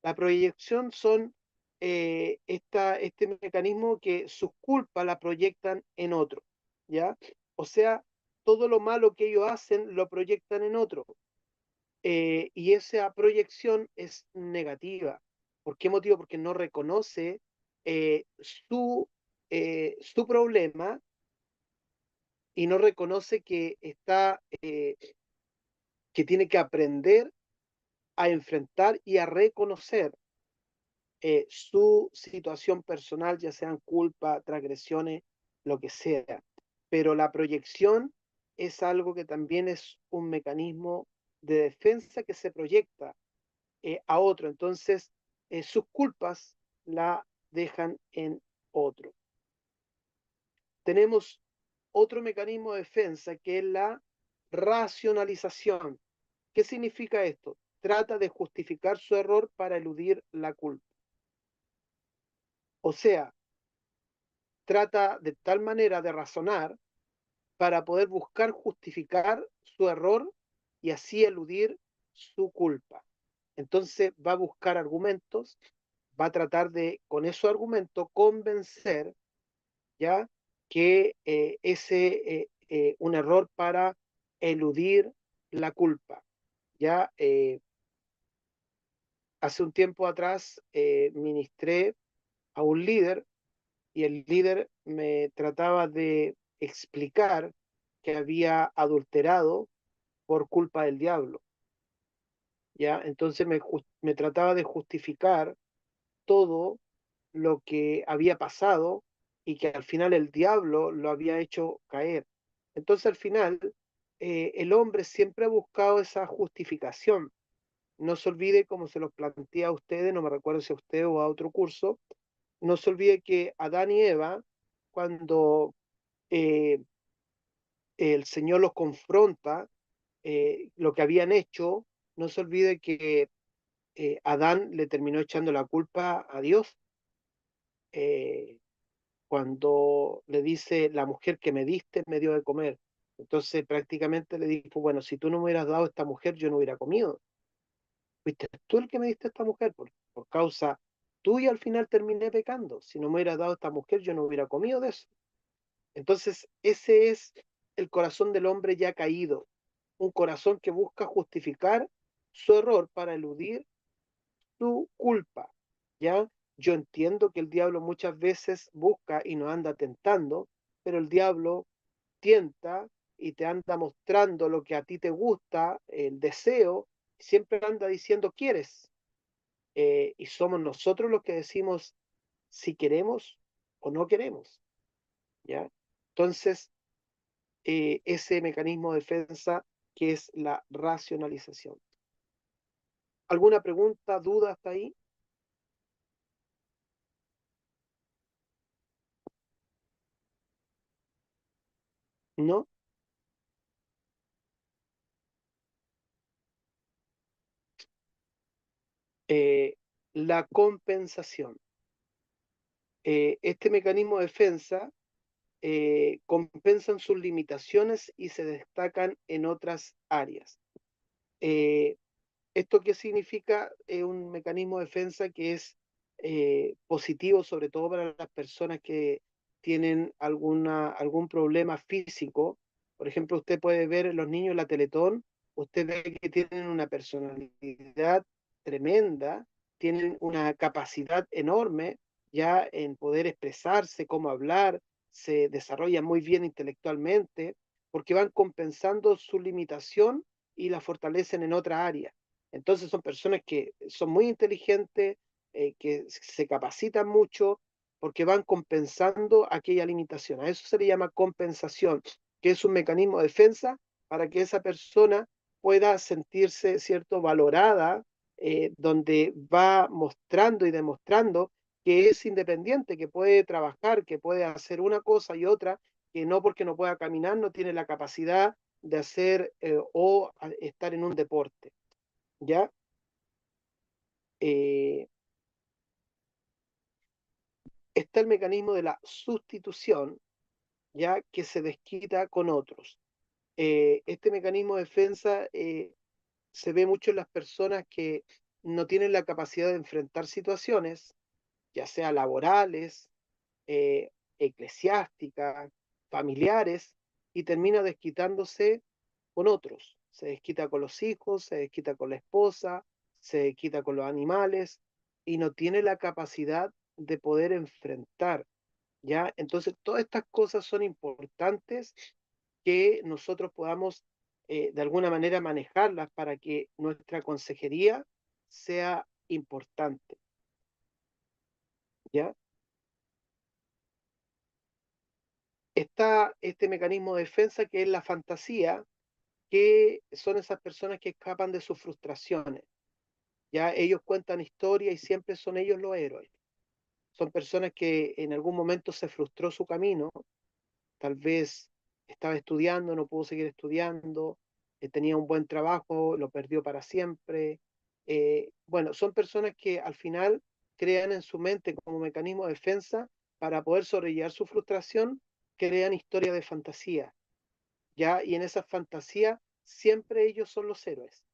La proyección son este mecanismo que sus culpas la proyectan en otro, ¿ya? O sea, todo lo malo que ellos hacen lo proyectan en otro. Y esa proyección es negativa. ¿Por qué motivo? Porque no reconoce eh, su, su problema y no reconoce que que tiene que aprender a enfrentar y a reconocer su situación personal, ya sean culpa, transgresiones, lo que sea. Pero la proyección es algo que también es un mecanismo de defensa que se proyecta a otro. Entonces, sus culpas la dejan en otro. Tenemos otro mecanismo de defensa que es la racionalización. ¿Qué significa esto? Trata de justificar su error para eludir la culpa. O sea, trata de tal manera de razonar para poder buscar justificar su error y así eludir su culpa. Entonces va a buscar argumentos, va a tratar de, con esos argumentos, convencer ya que un error para eludir la culpa. Ya hace un tiempo atrás ministré a un líder y el líder me trataba de explicar que había adulterado por culpa del diablo. ¿Ya? Entonces me trataba de justificar todo lo que había pasado y que al final el diablo lo había hecho caer. Entonces al final el hombre siempre ha buscado esa justificación. No se olvide, como se los planteé a ustedes, no me recuerdo si a usted o a otro curso, no se olvide que Adán y Eva, cuando eh, el Señor los confronta, lo que habían hecho, no se olvide que Adán le terminó echando la culpa a Dios eh, cuando le dice, la mujer que me diste me dio de comer. Entonces prácticamente le dijo, bueno, si tú no me hubieras dado esta mujer, yo no hubiera comido. Fuiste tú el que me diste esta mujer, por causa tuya al final terminé pecando. Si no me hubieras dado esta mujer, yo no hubiera comido de eso. Entonces ese es el corazón del hombre ya caído, un corazón que busca justificar su error para eludir su culpa, ¿ya? Yo entiendo que el diablo muchas veces busca y nos anda tentando, pero el diablo tienta y te anda mostrando lo que a ti te gusta, el deseo, siempre anda diciendo quieres, y somos nosotros los que decimos si queremos o no queremos, ¿ya? Entonces, ese mecanismo de defensa que es la racionalización. ¿Alguna pregunta, duda hasta ahí? ¿No? Eh, la compensación. Este mecanismo de defensa compensan sus limitaciones y se destacan en otras áreas. Eh, ¿Esto qué significa? Un mecanismo de defensa que es positivo, sobre todo para las personas que tienen algún problema físico. Por ejemplo, usted puede ver en los niños la Teletón, usted ve que tienen una personalidad tremenda, tienen una capacidad enorme ya en poder expresarse, cómo hablar, se desarrollan muy bien intelectualmente, porque van compensando su limitación y la fortalecen en otra área. Entonces son personas que son muy inteligentes, que se capacitan mucho porque van compensando aquella limitación. A eso se le llama compensación, que es un mecanismo de defensa para que esa persona pueda sentirse, ¿cierto?, valorada, donde va mostrando y demostrando que es independiente, que puede trabajar, que puede hacer una cosa y otra, que no porque no pueda caminar no tiene la capacidad de hacer estar en un deporte. ¿Ya? Eh, Está el mecanismo de la sustitución, ya que se desquita con otros. Este mecanismo de defensa se ve mucho en las personas que no tienen la capacidad de enfrentar situaciones, ya sea laborales, eh, eclesiásticas, familiares, y termina desquitándose con otros. Se desquita con los hijos, se desquita con la esposa, se desquita con los animales y no tiene la capacidad de poder enfrentar, ¿ya? Entonces, todas estas cosas son importantes que nosotros podamos de alguna manera manejarlas para que nuestra consejería sea importante, ¿ya? Está este mecanismo de defensa que es la fantasía, que son esas personas que escapan de sus frustraciones. Ya ellos cuentan historias y siempre son ellos los héroes. Son personas que en algún momento se frustró su camino, tal vez estaba estudiando, no pudo seguir estudiando, tenía un buen trabajo, lo perdió para siempre. Bueno, son personas que al final crean en su mente como mecanismo de defensa para poder sobrellevar su frustración, crean historias de fantasía. ¿ya? Y en esa fantasía siempre ellos son los héroes,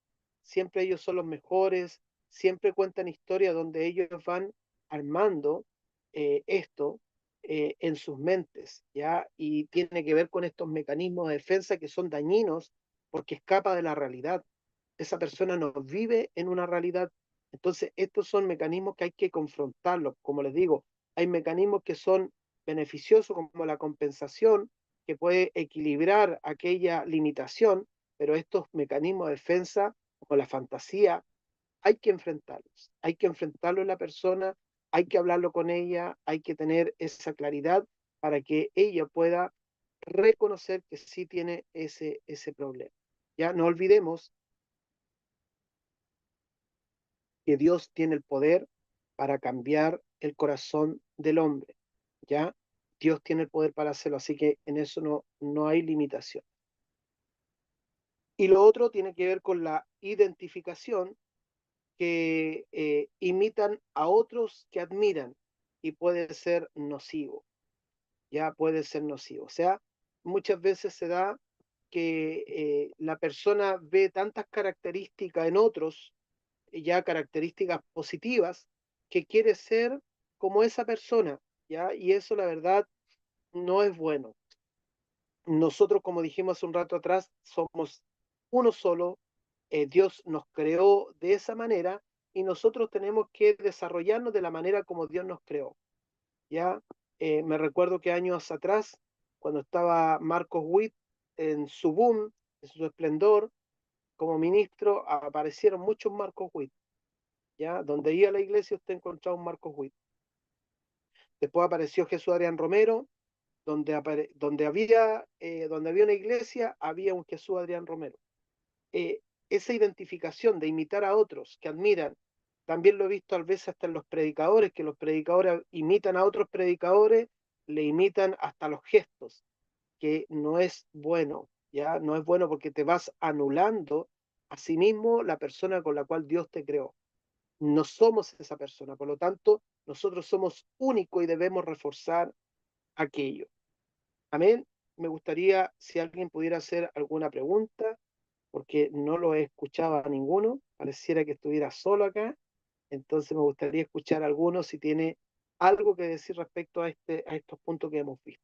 siempre ellos son los mejores, siempre cuentan historias donde ellos van armando esto en sus mentes, ¿ya? Y tiene que ver con estos mecanismos de defensa que son dañinos porque escapa de la realidad. Esa persona no vive en una realidad. Entonces, estos son mecanismos que hay que confrontarlos. Como les digo, hay mecanismos que son beneficiosos, como la compensación, que puede equilibrar aquella limitación, pero estos mecanismos de defensa, como la fantasía, hay que enfrentarlo en la persona, hay que hablarlo con ella, hay que tener esa claridad para que ella pueda reconocer que sí tiene ese problema. Ya no olvidemos que Dios tiene el poder para cambiar el corazón del hombre, ¿ya? Dios tiene el poder para hacerlo, así que en eso no hay limitación. Y lo otro tiene que ver con la identificación, que imitan a otros que admiran y puede ser nocivo, ya puede ser nocivo. O sea, muchas veces se da que la persona ve tantas características en otros, ya características positivas, que quiere ser como esa persona, ya, y eso la verdad no es bueno. Nosotros, como dijimos hace un rato atrás, somos uno solo, Dios nos creó de esa manera y nosotros tenemos que desarrollarnos de la manera como Dios nos creó. ¿Ya? Me recuerdo que años atrás, cuando estaba Marcos Witt en su boom, en su esplendor, como ministro, aparecieron muchos Marcos Witt. ¿Ya? Donde iba a la iglesia usted encontraba un Marcos Witt. Después apareció Jesús Adrián Romero, donde había una iglesia, había un Jesús Adrián Romero. eh, Esa identificación de imitar a otros que admiran, también lo he visto a veces hasta en los predicadores, que los predicadores imitan a otros predicadores, le imitan hasta los gestos, que no es bueno, ya no es bueno porque te vas anulando a sí mismo la persona con la cual Dios te creó. No somos esa persona, por lo tanto, nosotros somos únicos y debemos reforzar aquello. Amén. Me gustaría si alguien pudiera hacer alguna pregunta porque no lo he escuchado a ninguno, pareciera que estuviera solo acá, entonces me gustaría escuchar a algunos si tiene algo que decir respecto a estos puntos que hemos visto.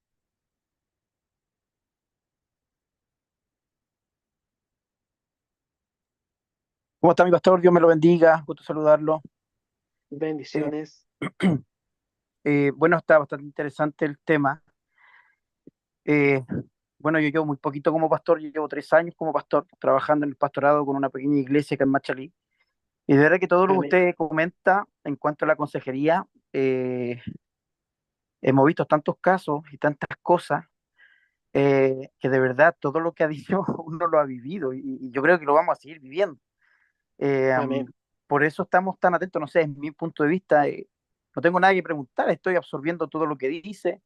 ¿Cómo está mi pastor? Dios me lo bendiga, gusto saludarlo. Eh, Bendiciones. bueno, está bastante interesante el tema. Eh, bueno, yo llevo muy poquito como pastor, yo llevo 3 años como pastor, trabajando en el pastorado con una pequeña iglesia acá en Machalí. Y de verdad que todo lo que Amén, usted comenta en cuanto a la consejería, eh, hemos visto tantos casos y tantas cosas, que de verdad todo lo que ha dicho uno lo ha vivido y yo creo que lo vamos a seguir viviendo. Eh, amén, por eso estamos tan atentos, no sé, en mi punto de vista, no tengo nada que preguntar, estoy absorbiendo todo lo que dice.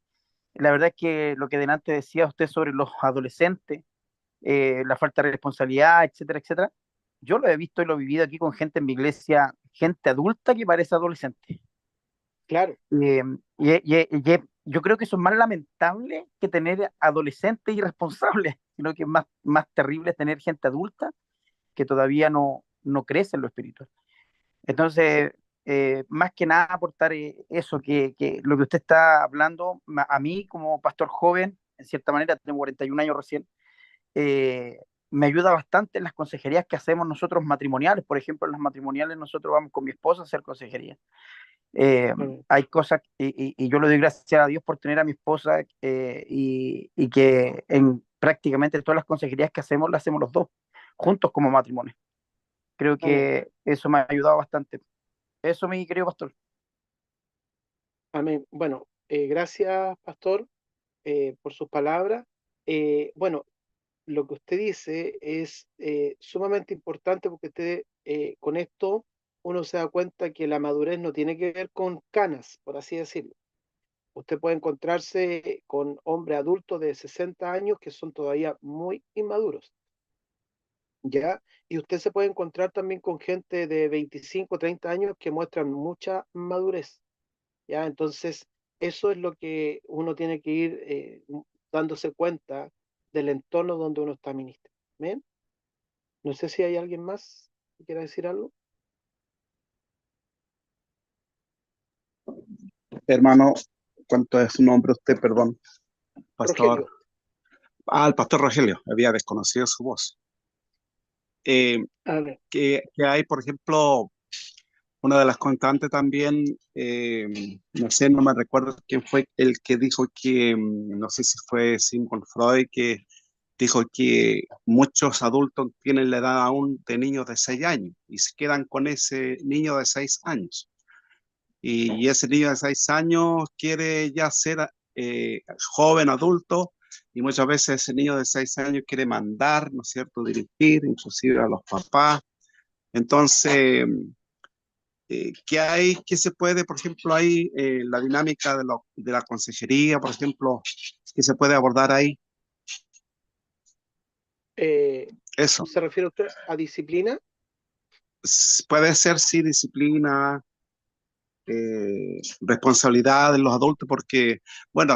La verdad es que lo que delante decía usted sobre los adolescentes, la falta de responsabilidad, etcétera, etcétera, yo lo he visto y lo he vivido aquí con gente en mi iglesia, gente adulta que parece adolescente. claro, Eh, yo creo que eso es más lamentable que tener adolescentes irresponsables, sino que es más terrible tener gente adulta que todavía no crece en lo espiritual. sí, Entonces, más que nada aportar eso, que lo que usted está hablando, a mí como pastor joven, en cierta manera, tengo 41 años recién, eh, me ayuda bastante en las consejerías que hacemos nosotros matrimoniales. Por ejemplo, en las matrimoniales nosotros vamos con mi esposa a hacer consejería. Eh, amén, Hay cosas, y yo le doy gracias a Dios por tener a mi esposa, y que en prácticamente todas las consejerías que hacemos, las hacemos los dos, juntos como matrimonio. Creo amén, que eso me ha ayudado bastante. Eso, mi querido pastor. amén. Bueno, gracias, pastor, por sus palabras. Bueno, lo que usted dice es sumamente importante porque con esto uno se da cuenta que la madurez no tiene que ver con canas, por así decirlo. Usted puede encontrarse con hombres adultos de 60 años que son todavía muy inmaduros, ¿ya? Y usted se puede encontrar también con gente de 25, 30 años que muestran mucha madurez, ¿ya? Entonces, eso es lo que uno tiene que ir dándose cuenta del entorno donde uno está ministrando. ¿Amén? No sé si hay alguien más que quiera decir algo. Hermano, ¿cuánto es su nombre usted? Perdón, pastor. Rogelio. Ah, el pastor Rogelio, había desconocido su voz. Eh, Amén. que hay, por ejemplo, una de las constantes también, no sé, no me recuerdo quién fue el que dijo que, no sé si fue Sigmund Freud, que dijo que muchos adultos tienen la edad aún de niños de 6 años y se quedan con ese niño de 6 años. Y ese niño de 6 años quiere ya ser joven, adulto, y muchas veces ese niño de 6 años quiere mandar, ¿no es cierto?, dirigir, inclusive a los papás. Entonces, ¿qué hay, qué se puede, por ejemplo, ahí, la dinámica de la consejería, por ejemplo, qué se puede abordar ahí? Eso. ¿Se refiere usted a disciplina? Puede ser, sí, disciplina, responsabilidad de los adultos, porque, bueno,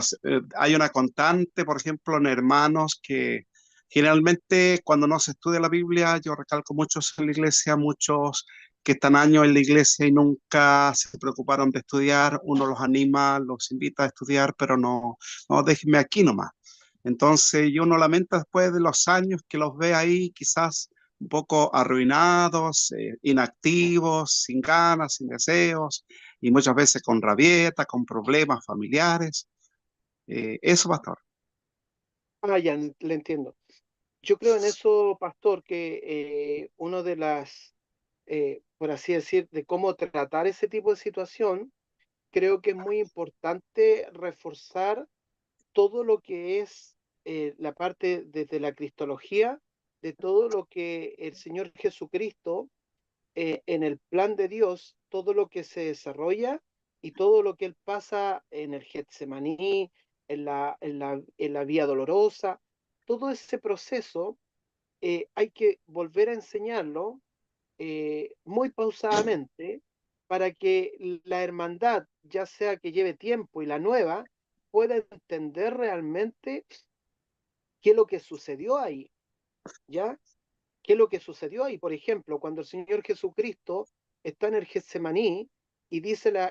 hay una constante, por ejemplo, en hermanos que generalmente cuando no se estudia la Biblia, yo recalco muchos en la iglesia, muchos que están años en la iglesia y nunca se preocuparon de estudiar, uno los anima, los invita a estudiar, pero no, no, déjenme aquí nomás. Entonces, y uno lamenta después de los años que los ve ahí, quizás un poco arruinados, inactivos, sin ganas, sin deseos, y muchas veces con rabieta, con problemas familiares. Eso, pastor. Ah, ya, le entiendo. Yo creo en eso, pastor, que uno de las, por así decir, de cómo tratar ese tipo de situación, creo que es muy importante reforzar todo lo que es la parte desde la cristología, de todo lo que el Señor Jesucristo, en el plan de Dios, todo lo que se desarrolla y todo lo que Él pasa en el Getsemaní, en la vía dolorosa, todo ese proceso hay que volver a enseñarlo muy pausadamente para que la hermandad, ya sea que lleve tiempo y la nueva, pueda entender realmente qué es lo que sucedió ahí, ¿ya? ¿Qué es lo que sucedió ahí? Por ejemplo, cuando el Señor Jesucristo está en el Getsemaní y dice la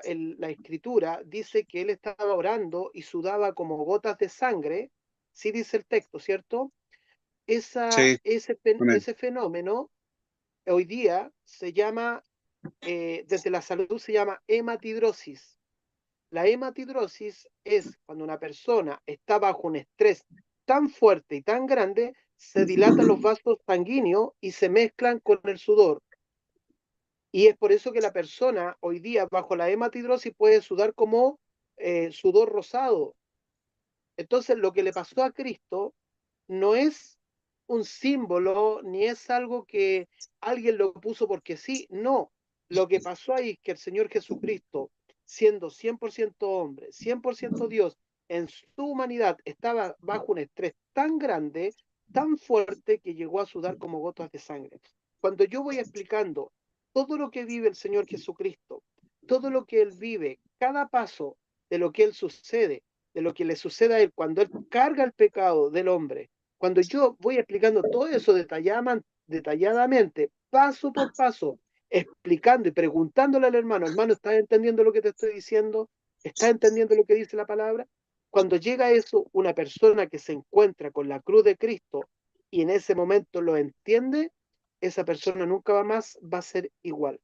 escritura, dice que él estaba orando y sudaba como gotas de sangre, sí dice el texto, ¿cierto? Sí, amén. Ese fenómeno hoy día se llama, desde la salud se llama hematidrosis. La hematidrosis es cuando una persona está bajo un estrés tan fuerte y tan grande, se dilatan los vasos sanguíneos y se mezclan con el sudor. Y es por eso que la persona hoy día bajo la hematidrosis puede sudar como sudor rosado. Entonces lo que le pasó a Cristo no es un símbolo ni es algo que alguien lo puso porque sí, no. Lo que pasó ahí es que el Señor Jesucristo, siendo 100% hombre, 100% Dios, en su humanidad estaba bajo un estrés tan grande, tan fuerte, que llegó a sudar como gotas de sangre. Cuando yo voy explicando todo lo que vive el Señor Jesucristo, todo lo que Él vive, cada paso de lo que Él sucede, de lo que le sucede a Él cuando Él carga el pecado del hombre, cuando yo voy explicando todo eso detalladamente, paso por paso, explicando y preguntándole al hermano, hermano, ¿estás entendiendo lo que te estoy diciendo? ¿Estás entendiendo lo que dice la palabra? Cuando llega a eso, una persona que se encuentra con la cruz de Cristo y en ese momento lo entiende, esa persona nunca va más va a ser igual.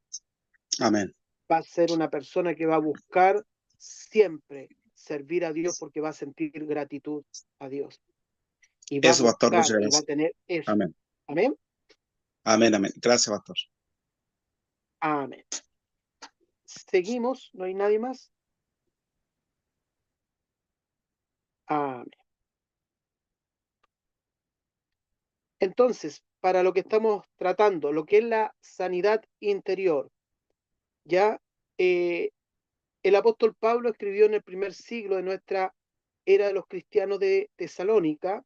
Amén. Va a ser una persona que va a buscar siempre servir a Dios porque va a sentir gratitud a Dios y va a Eso, pastor, muchas buscar y va a gracias. tener eso. Amén. Amén. Amén, amén. Gracias, pastor. Amén. Seguimos, no hay nadie más. Amén. Entonces, para lo que estamos tratando, lo que es la sanidad interior, ya eh, el apóstol Pablo escribió en el primer siglo de nuestra era de los cristianos de Tesalónica,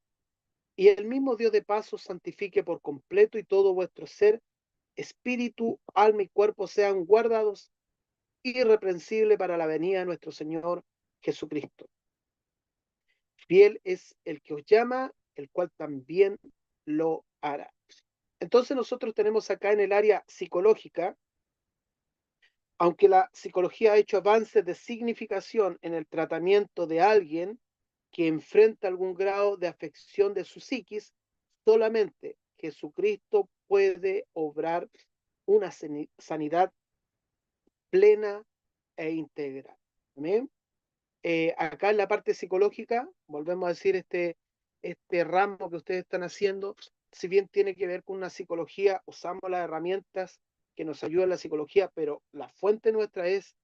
y el mismo Dios de paz os santifique por completo y todo vuestro ser, espíritu, alma y cuerpo sean guardados irreprensible para la venida de nuestro Señor Jesucristo. Fiel es el que os llama, el cual también lo hará. Entonces nosotros tenemos acá en el área psicológica, aunque la psicología ha hecho avances de significación en el tratamiento de alguien que enfrenta algún grado de afección de su psiquis, solamente Jesucristo puede obrar una sanidad plena e integral. ¿Amén? Acá en la parte psicológica, volvemos a decir, este ramo que ustedes están haciendo, si bien tiene que ver con una psicología, usamos las herramientas que nos ayudan en la psicología, pero la fuente nuestra es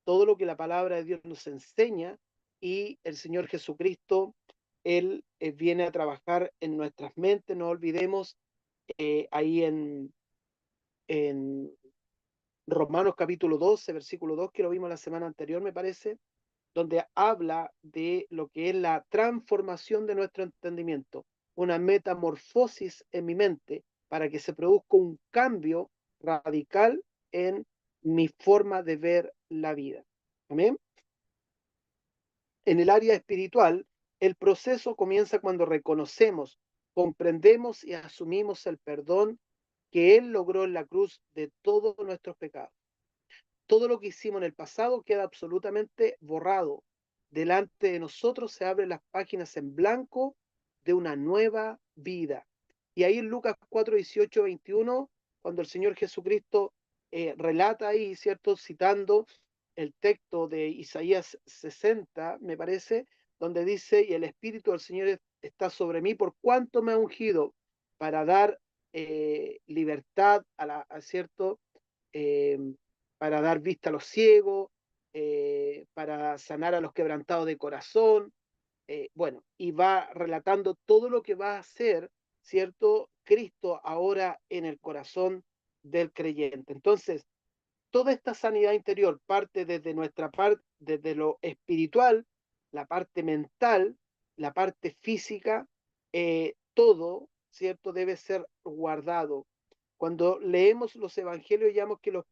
todo lo que la palabra de Dios nos enseña, y el Señor Jesucristo, Él viene a trabajar en nuestras mentes. No olvidemos ahí en Romanos capítulo 12, versículo 2, que lo vimos la semana anterior, me parece, donde habla de lo que es la transformación de nuestro entendimiento, una metamorfosis en mi mente para que se produzca un cambio radical en mi forma de ver la vida. Amén. En el área espiritual, el proceso comienza cuando reconocemos, comprendemos y asumimos el perdón que Él logró en la cruz de todos nuestros pecados. Todo lo que hicimos en el pasado queda absolutamente borrado. Delante de nosotros se abren las páginas en blanco de una nueva vida. Y ahí en Lucas 4, 18, 21, cuando el Señor Jesucristo relata ahí, ¿cierto? Citando el texto de Isaías 60, me parece, donde dice: y el Espíritu del Señor está sobre mí, por cuanto me ha ungido para dar libertad ¿cierto? Eh, para dar vista a los ciegos, para sanar a los quebrantados de corazón. Bueno, y va relatando todo lo que va a hacer, ¿cierto? Cristo ahora en el corazón del creyente. Entonces, toda esta sanidad interior parte desde nuestra parte, desde lo espiritual, la parte mental, la parte física, todo, ¿cierto? Debe ser guardado. Cuando leemos los evangelios, veíamos que lo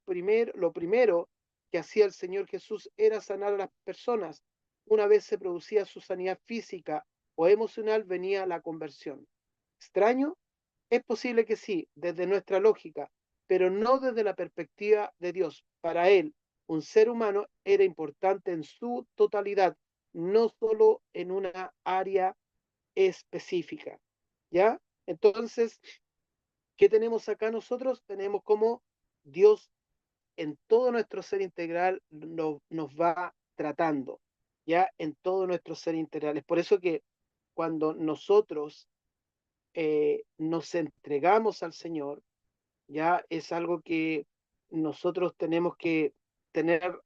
primero que hacía el Señor Jesús era sanar a las personas. Una vez se producía su sanidad física o emocional, venía la conversión. ¿Extraño? Es posible que sí, desde nuestra lógica, pero no desde la perspectiva de Dios. Para Él, un ser humano era importante en su totalidad, no solo en una área específica. ¿Ya? Entonces, ¿qué tenemos acá nosotros? Tenemos como Dios en todo nuestro ser integral nos va tratando, ya en todo nuestro ser integral. Es por eso que cuando nosotros nos entregamos al Señor, ya es algo que nosotros tenemos que tener,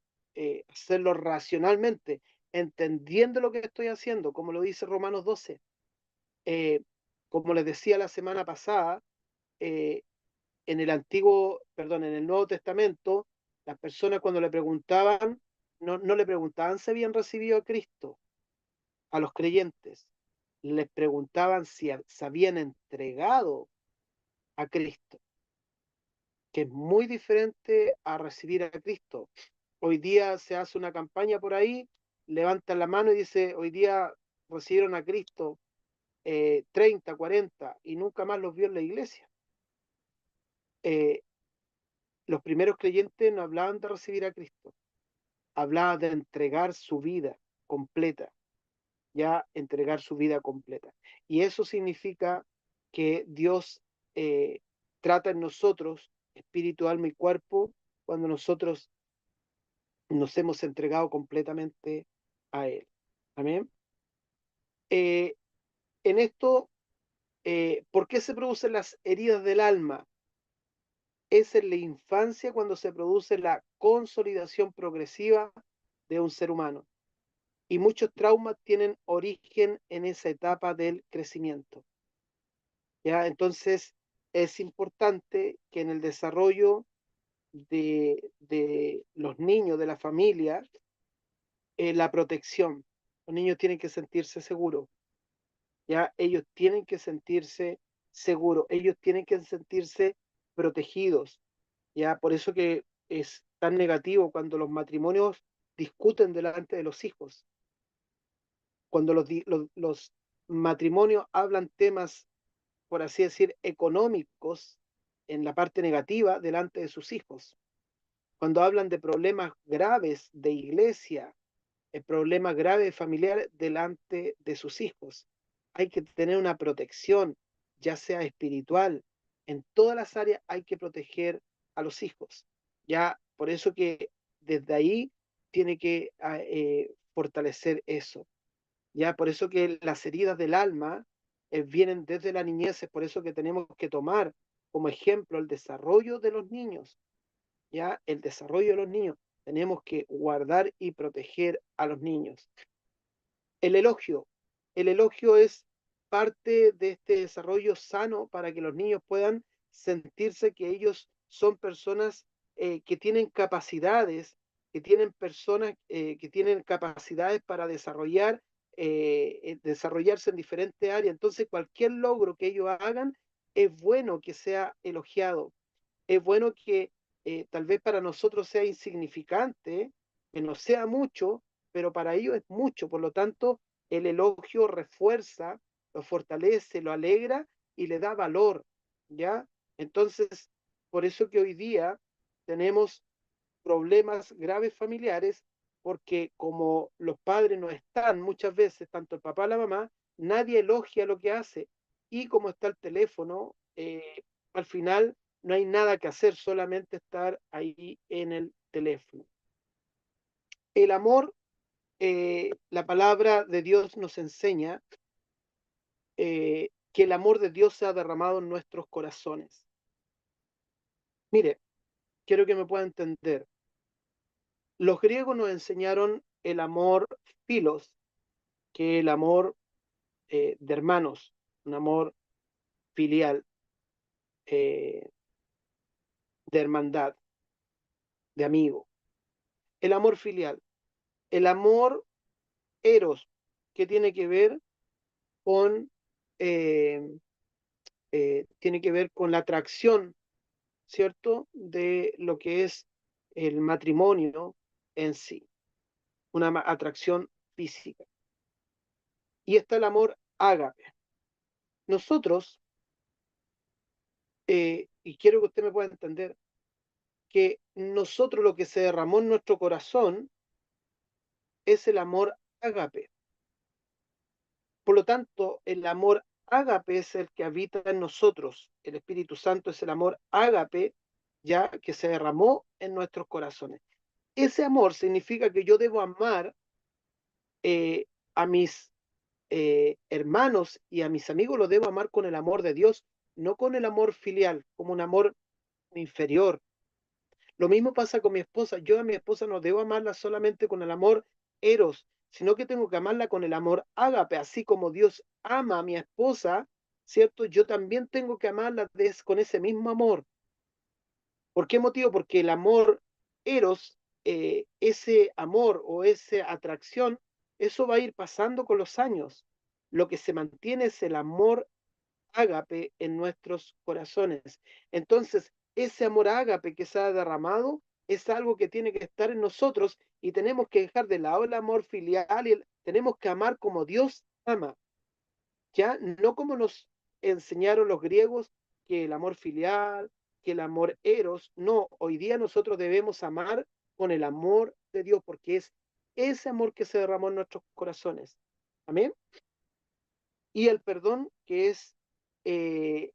hacerlo racionalmente, entendiendo lo que estoy haciendo, como lo dice Romanos 12. Eh, Como les decía la semana pasada, eh, en el Nuevo Testamento, las personas cuando le preguntaban, no le preguntaban si habían recibido a Cristo, a los creyentes, les preguntaban si se habían entregado a Cristo, que es muy diferente a recibir a Cristo. Hoy día se hace una campaña por ahí, levantan la mano y dice: hoy día recibieron a Cristo 30, 40, y nunca más los vio en la iglesia. Eh, los primeros creyentes no hablaban de recibir a Cristo, hablaban de entregar su vida completa, ya entregar su vida completa. Y eso significa que Dios eh, trata en nosotros, espíritu, alma y cuerpo, cuando nosotros nos hemos entregado completamente a Él. Amén. Eh, en esto, ¿por qué se producen las heridas del alma? Es en la infancia cuando se produce la consolidación progresiva de un ser humano. Y muchos traumas tienen origen en esa etapa del crecimiento. ¿Ya? Entonces, es importante que en el desarrollo de los niños, de la familia, la protección. Los niños tienen que sentirse seguros. ¿Ya? Ellos tienen que sentirse seguros, ellos tienen que sentirse protegidos. ¿Ya? Por eso que es tan negativo cuando los matrimonios discuten delante de los hijos, cuando matrimonio hablan temas, por así decir, económicos en la parte negativa delante de sus hijos. Cuando hablan de problemas graves de iglesia, problemas graves familiares delante de sus hijos, hay que tener una protección, ya sea espiritual. En todas las áreas hay que proteger a los hijos. Ya, por eso que desde ahí tiene que fortalecer eso. Ya, por eso que las heridas del alma vienen desde la niñez, es por eso que tenemos que tomar como ejemplo el desarrollo de los niños, ya, el desarrollo de los niños. Tenemos que guardar y proteger a los niños. El elogio. El elogio es parte de este desarrollo sano para que los niños puedan sentirse que ellos son personas que tienen capacidades, que tienen personas que tienen capacidades para desarrollarse en diferentes áreas. Entonces, cualquier logro que ellos hagan es bueno que sea elogiado. Es bueno que tal vez para nosotros sea insignificante, que no sea mucho, pero para ellos es mucho. Por lo tanto, el elogio refuerza, lo fortalece, lo alegra y le da valor, ¿ya? Entonces, por eso que hoy día tenemos problemas graves familiares, porque como los padres no están muchas veces, tanto el papá como la mamá, nadie elogia lo que hace. Y como está el teléfono, al final no hay nada que hacer, solamente estar ahí en el teléfono. El amor, la palabra de Dios nos enseña que el amor de Dios se ha derramado en nuestros corazones. Mire, quiero que me pueda entender. Los griegos nos enseñaron el amor filos, que es el amor de hermanos, un amor filial, eh, de hermandad, de amigo. El amor filial. El amor eros, que tiene que ver con, eh, tiene que ver con la atracción, ¿cierto? De lo que es el matrimonio en sí, una atracción física. Y está el amor ágape. Nosotros, y quiero que usted me pueda entender, que nosotros lo que se derramó en nuestro corazón es el amor ágape. Por lo tanto, el amor ágape es el que habita en nosotros. El Espíritu Santo es el amor ágape, ya que se derramó en nuestros corazones. Ese amor significa que yo debo amar a mis hermanos y a mis amigos, lo debo amar con el amor de Dios, no con el amor filial, como un amor inferior. Lo mismo pasa con mi esposa. Yo a mi esposa no debo amarla solamente con el amor eros, sino que tengo que amarla con el amor ágape, así como Dios ama a mi esposa, ¿cierto? Yo también tengo que amarla con ese mismo amor. ¿Por qué motivo? Porque el amor eros, ese amor o esa atracción, eso va a ir pasando con los años. Lo que se mantiene es el amor ágape en nuestros corazones. Entonces, ese amor ágape que se ha derramado es algo que tiene que estar en nosotros y tenemos que dejar de lado el amor filial y tenemos que amar como Dios ama, ya no como nos enseñaron los griegos, que el amor filial, que el amor eros. No, hoy día nosotros debemos amar con el amor de Dios, porque es ese amor que se derramó en nuestros corazones. Amén. Y el perdón, que es eh,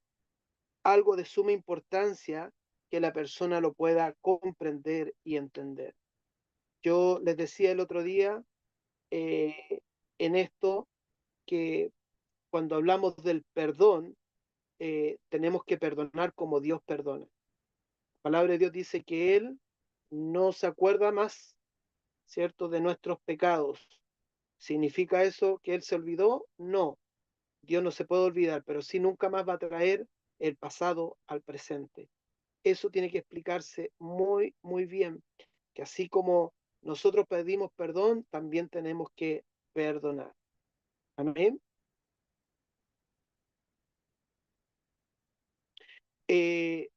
algo de suma importancia que la persona lo pueda comprender y entender. Yo les decía el otro día eh, en esto que cuando hablamos del perdón, tenemos que perdonar como Dios perdona. La palabra de Dios dice que Él no se acuerda más, ¿cierto?, de nuestros pecados. ¿Significa eso que Él se olvidó? No, Dios no se puede olvidar, pero sí nunca más va a traer el pasado al presente. Eso tiene que explicarse muy, muy bien, que así como nosotros pedimos perdón, también tenemos que perdonar. Amén. Eh,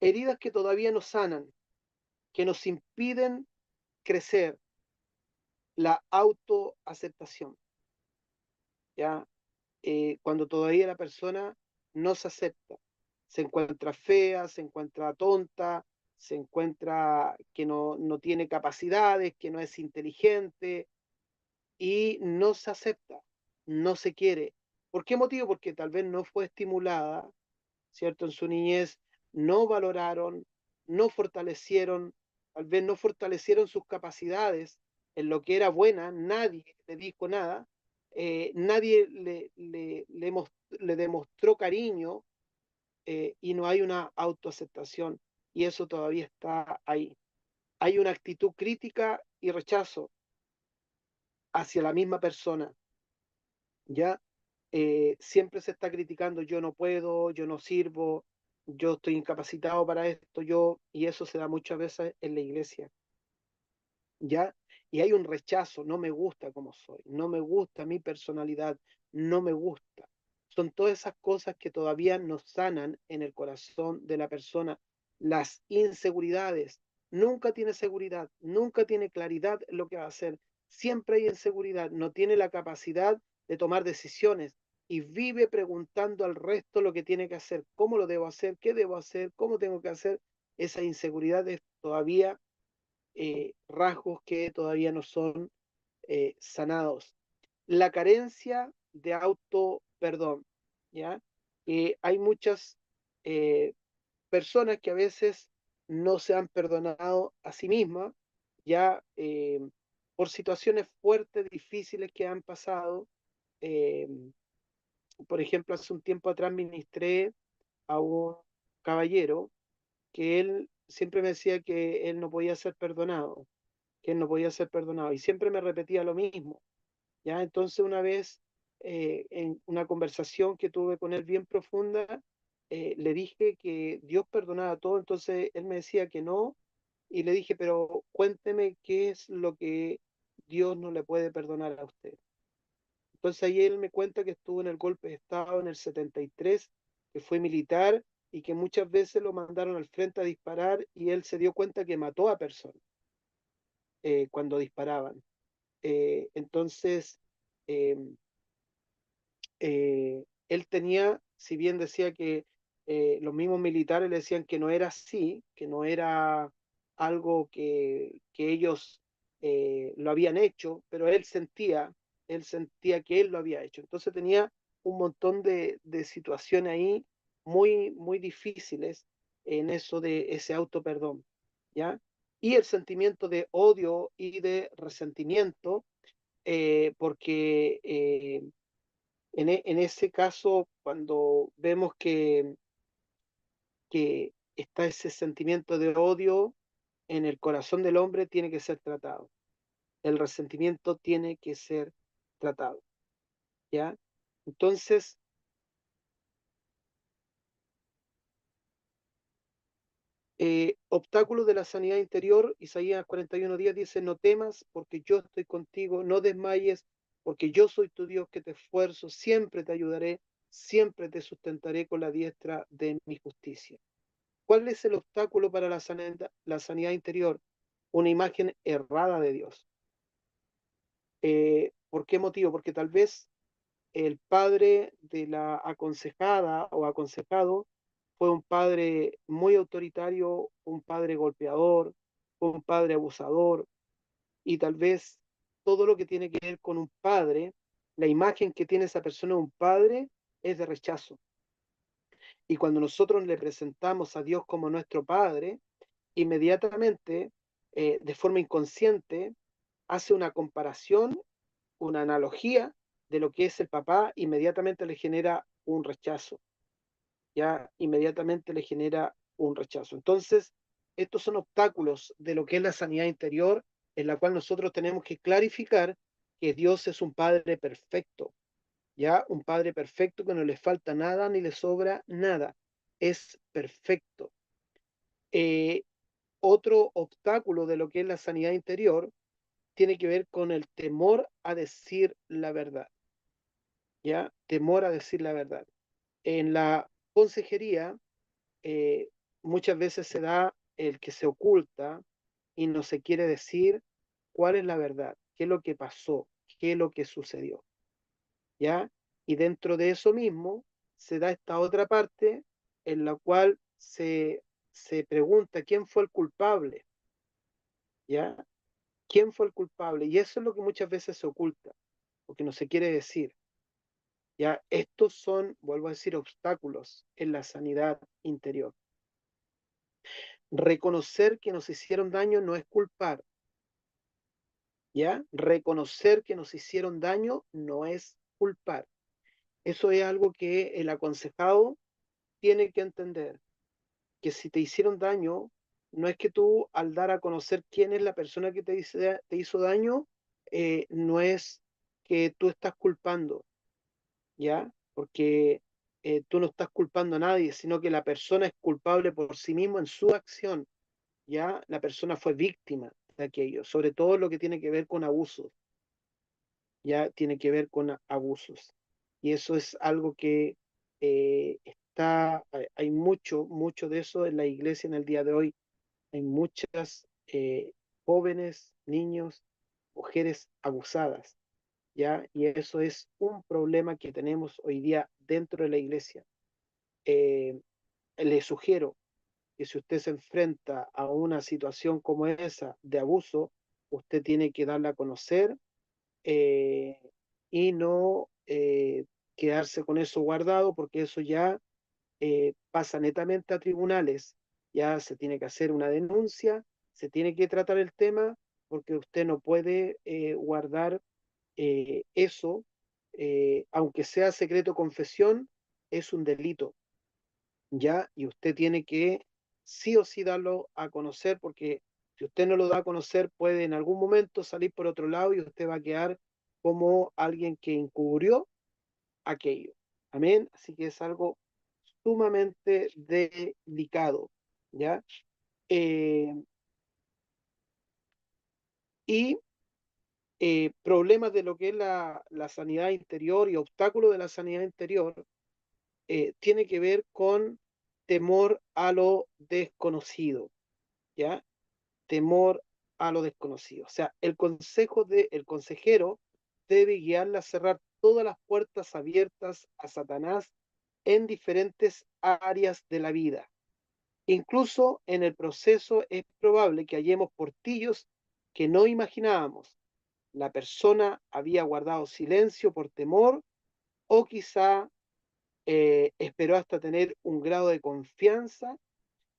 heridas que todavía nos sanan, que nos impiden crecer, la autoaceptación. ¿ya? Cuando todavía la persona no se acepta, se encuentra fea, se encuentra tonta, se encuentra que no tiene capacidades, que no es inteligente y no se acepta, no se quiere. ¿Por qué motivo? Porque tal vez no fue estimulada, ¿cierto? En su niñez no valoraron, no fortalecieron, tal vez no fortalecieron sus capacidades en lo que era buena, nadie le dijo nada, nadie le demostró cariño, y no hay una autoaceptación y eso todavía está ahí. Hay una actitud crítica y rechazo hacia la misma persona, ¿ya? Siempre se está criticando, yo no puedo, yo no sirvo, yo estoy incapacitado para esto, y eso se da muchas veces en la iglesia, ¿ya? Y hay un rechazo, no me gusta como soy, no me gusta mi personalidad, no me gusta. Son todas esas cosas que todavía nos sanan en el corazón de la persona. Las inseguridades, nunca tiene seguridad, nunca tiene claridad en lo que va a hacer, siempre hay inseguridad, no tiene la capacidad de tomar decisiones y vive preguntando al resto lo que tiene que hacer, cómo lo debo hacer, qué debo hacer, cómo tengo que hacer. Esa inseguridad es todavía rasgos que todavía no son sanados. La carencia de auto perdón, ¿ya? Hay muchas eh, personas que a veces no se han perdonado a sí mismas, ya por situaciones fuertes, difíciles que han pasado. Eh, por ejemplo, hace un tiempo atrás ministré a un caballero que él siempre me decía que él no podía ser perdonado, que él no podía ser perdonado. Y siempre me repetía lo mismo, ¿ya? Entonces una vez, en una conversación que tuve con él bien profunda, le dije que Dios perdonaba todo, entonces él me decía que no, y le dije, pero cuénteme qué es lo que Dios no le puede perdonar a usted. Entonces ahí él me cuenta que estuvo en el golpe de Estado en el 73, que fue militar y que muchas veces lo mandaron al frente a disparar y él se dio cuenta que mató a personas cuando disparaban. Entonces, eh, él tenía, si bien decía que los mismos militares le decían que no era así, que no era algo que ellos lo habían hecho, pero él sentía que él lo había hecho. Entonces tenía un montón de situaciones ahí muy, muy difíciles en eso de ese auto perdón, ¿ya? Y el sentimiento de odio y de resentimiento, porque en ese caso, cuando vemos que está ese sentimiento de odio en el corazón del hombre, tiene que ser tratado. El resentimiento tiene que ser tratado, ¿ya? Entonces, obstáculos de la sanidad interior, Isaías 41:10 dice, no temas porque yo estoy contigo, no desmayes porque yo soy tu Dios que te esfuerzo, siempre te ayudaré, siempre te sustentaré con la diestra de mi justicia. ¿Cuál es el obstáculo para la sanidad interior? Una imagen errada de Dios. ¿Por qué motivo? Porque tal vez el padre de la aconsejada o aconsejado fue un padre muy autoritario, un padre golpeador, un padre abusador, y tal vez todo lo que tiene que ver con un padre, la imagen que tiene esa persona de un padre es de rechazo. Y cuando nosotros le presentamos a Dios como nuestro padre, inmediatamente, de forma inconsciente, hace una comparación, una analogía de lo que es el papá, inmediatamente le genera un rechazo, ya inmediatamente le genera un rechazo. Entonces, estos son obstáculos de lo que es la sanidad interior, en la cual nosotros tenemos que clarificar que Dios es un Padre perfecto, ya un Padre perfecto que no le falta nada ni le sobra nada, es perfecto. Eh, Otro obstáculo de lo que es la sanidad interior tiene que ver con el temor a decir la verdad, ¿ya? Temor a decir la verdad. En la consejería eh, muchas veces se da el que se oculta y no se quiere decir cuál es la verdad, qué es lo que pasó, qué es lo que sucedió, ¿ya? Y dentro de eso mismo se da esta otra parte en la cual se pregunta quién fue el culpable, ¿ya? ¿Quién fue el culpable? Y eso es lo que muchas veces se oculta, porque no se quiere decir, ¿ya? Estos son, vuelvo a decir, obstáculos en la sanidad interior. Reconocer que nos hicieron daño no es culpar, ¿ya? Reconocer que nos hicieron daño no es culpar. Eso es algo que el aconsejado tiene que entender, que si te hicieron daño, no es que tú al dar a conocer quién es la persona que te hizo daño, no es que tú estás culpando, ¿ya? Porque tú no estás culpando a nadie, sino que la persona es culpable por sí mismo en su acción, ¿ya? La persona fue víctima de aquello, sobre todo lo que tiene que ver con abusos, ya tiene que ver con abusos. Y eso es algo que hay mucho, mucho de eso en la iglesia en el día de hoy. Hay muchas jóvenes, niños, mujeres abusadas, ¿ya? Y eso es un problema que tenemos hoy día dentro de la iglesia. Eh, Le sugiero que si usted se enfrenta a una situación como esa de abuso, usted tiene que darla a conocer eh, y no quedarse con eso guardado, porque eso ya pasa netamente a tribunales. Ya se tiene que hacer una denuncia, se tiene que tratar el tema, porque usted no puede guardar eso, aunque sea secreto confesión, es un delito, ¿ya? Y usted tiene que sí o sí darlo a conocer, porque si usted no lo da a conocer, puede en algún momento salir por otro lado y usted va a quedar como alguien que encubrió aquello. Amén. Así que es algo sumamente delicado, ¿ya? Eh, y Problemas de lo que es la sanidad interior y obstáculos de la sanidad interior tiene que ver con temor a lo desconocido, ¿ya? Temor a lo desconocido. O sea, el consejero debe guiarla a cerrar todas las puertas abiertas a Satanás en diferentes áreas de la vida. Incluso en el proceso es probable que hallemos portillos que no imaginábamos. La persona había guardado silencio por temor o quizá esperó hasta tener un grado de confianza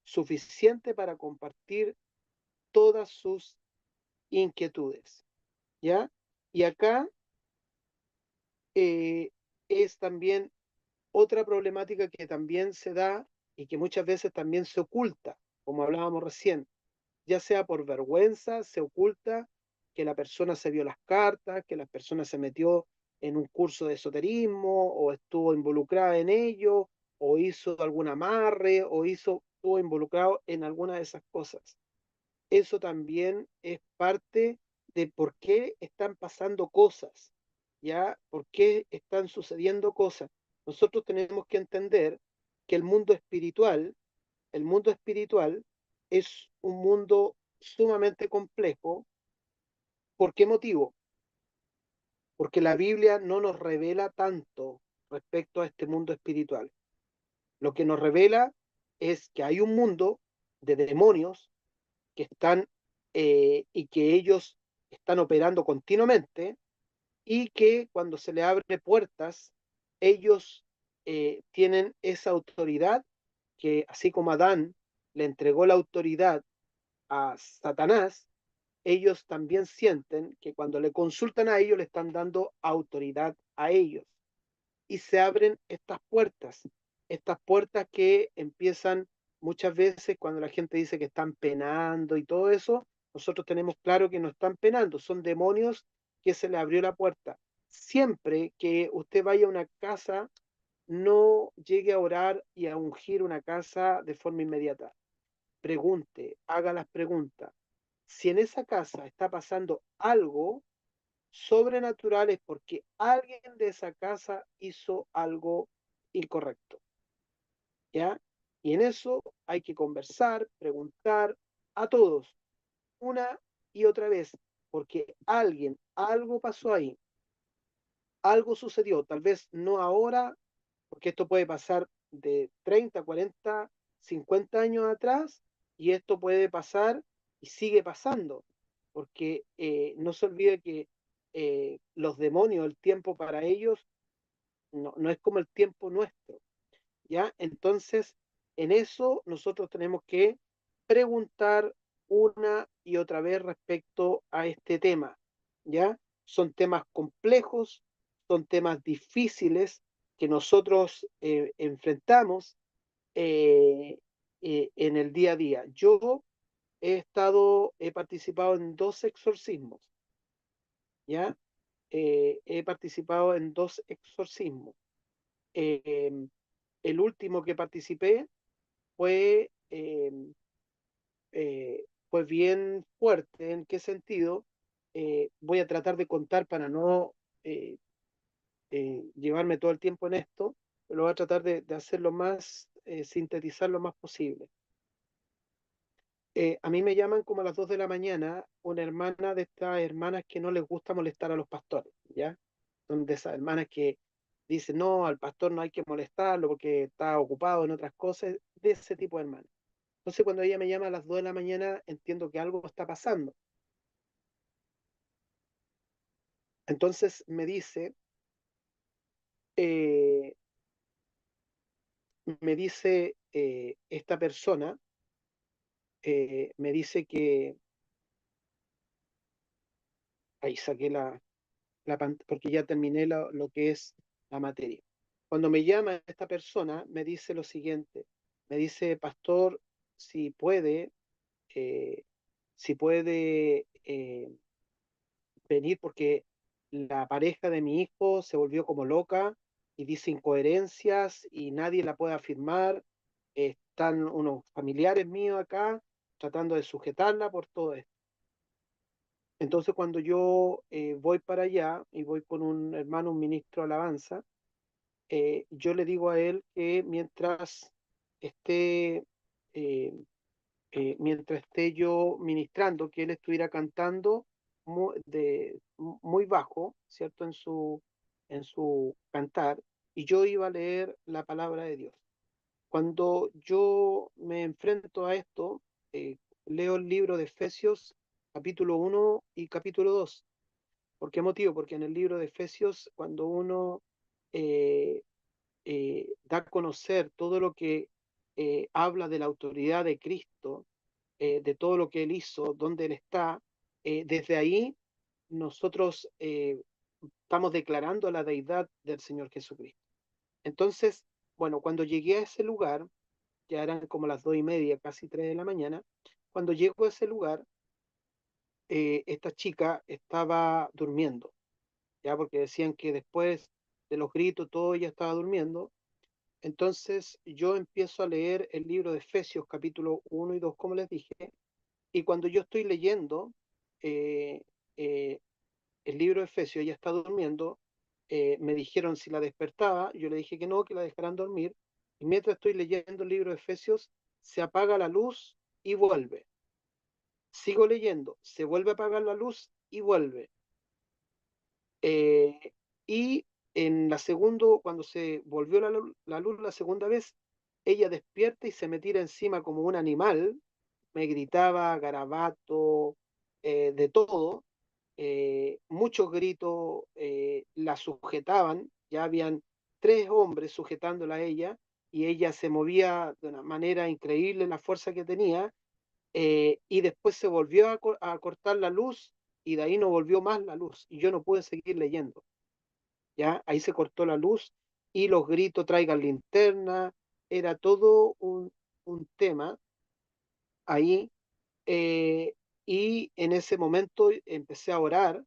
suficiente para compartir todas sus inquietudes, ¿ya? Y acá eh, es también otra problemática que también se da y que muchas veces también se oculta, como hablábamos recién, ya sea por vergüenza, se oculta que la persona se vio las cartas, que la persona se metió en un curso de esoterismo o estuvo involucrada en ello, o hizo algún amarre, estuvo involucrado en alguna de esas cosas. Eso también es parte de por qué están pasando cosas, ¿ya? ¿Por qué están sucediendo cosas? Nosotros tenemos que entender que el mundo espiritual es un mundo sumamente complejo. ¿Por qué motivo? Porque la Biblia no nos revela tanto respecto a este mundo espiritual. Lo que nos revela es que hay un mundo de demonios que están y que ellos están operando continuamente y que cuando se le abre puertas, ellos tienen esa autoridad que así como Adán le entregó la autoridad a Satanás, ellos también sienten que cuando le consultan a ellos le están dando autoridad a ellos. Y se abren estas puertas que empiezan muchas veces cuando la gente dice que están penando y todo eso, nosotros tenemos claro que no están penando, son demonios que se le abrió la puerta. Siempre que usted vaya a una casa, no llegue a orar y a ungir una casa de forma inmediata. Pregunte, haga las preguntas. Si en esa casa está pasando algo sobrenatural es porque alguien de esa casa hizo algo incorrecto, ¿ya? Y en eso hay que conversar, preguntar a todos, una y otra vez, porque algo pasó ahí. algo sucedió, tal vez no ahora, porque esto puede pasar de 30, 40, 50 años atrás, y esto puede pasar y sigue pasando, porque no se olvide que los demonios, el tiempo para ellos no es como el tiempo nuestro, ¿ya? Entonces, en eso nosotros tenemos que preguntar una y otra vez respecto a este tema, ¿ya? Son temas complejos, son temas difíciles que nosotros enfrentamos en el día a día. Yo he participado en 2 exorcismos, ¿ya? He participado en 2 exorcismos. Eh, el último que participé fue, fue bien fuerte. ¿En qué sentido? Voy a tratar de contar para no eh, llevarme todo el tiempo en esto, pero voy a tratar de hacerlo más, sintetizar lo más posible. A mí me llaman como a las 2 de la mañana una hermana de estas hermanas que no les gusta molestar a los pastores, ¿ya? Son de esas hermanas que dicen, no, al pastor no hay que molestarlo porque está ocupado en otras cosas, de ese tipo de hermanas. Entonces, cuando ella me llama a las 2 de la mañana, entiendo que algo está pasando. Entonces eh, me dice esta persona, me dice que, ahí saqué porque ya terminé lo que es la materia. Cuando me llama esta persona, me dice lo siguiente, me dice, pastor, si puede, eh, si puede venir porque la pareja de mi hijo se volvió como loca y dice incoherencias y nadie la puede afirmar. Están unos familiares míos acá tratando de sujetarla por todo esto. Entonces cuando yo voy para allá y voy con un hermano, un ministro de alabanza, yo le digo a él que esté, eh, mientras esté yo ministrando, que él estuviera cantando muy bajo, ¿cierto? En su cantar, y yo iba a leer la palabra de Dios. Cuando yo me enfrento a esto, leo el libro de Efesios, capítulo 1 y capítulo 2. ¿Por qué motivo? Porque en el libro de Efesios, cuando uno eh, da a conocer todo lo que habla de la autoridad de Cristo, de todo lo que Él hizo, dónde Él está, desde ahí nosotros estamos declarando la deidad del Señor Jesucristo. Entonces, bueno, cuando llegué a ese lugar, ya eran como las 2:30, casi 3 de la mañana, cuando llego a ese lugar, esta chica estaba durmiendo, ya porque decían que después de los gritos, todo ella estaba durmiendo. Entonces yo empiezo a leer el libro de Efesios capítulo 1 y 2, como les dije, y cuando yo estoy leyendo eh, eh, el libro de Efesios, ella está durmiendo, me dijeron si la despertaba, yo le dije que no, que la dejaran dormir, y mientras estoy leyendo el libro de Efesios, se apaga la luz y vuelve. Sigo leyendo, se vuelve a apagar la luz y vuelve. Eh, y en la segunda, cuando se volvió la luz la segunda vez, ella despierta y se me tira encima como un animal, me gritaba garabato, de todo, muchos gritos, la sujetaban, ya habían 3 hombres sujetándola a ella y ella se movía de una manera increíble, la fuerza que tenía, y después se volvió a cortar la luz y de ahí no volvió más la luz y yo no pude seguir leyendo. ¿Ya? Ahí se cortó la luz y los gritos, traigan linterna, era todo un tema ahí. eh, y en ese momento empecé a orar,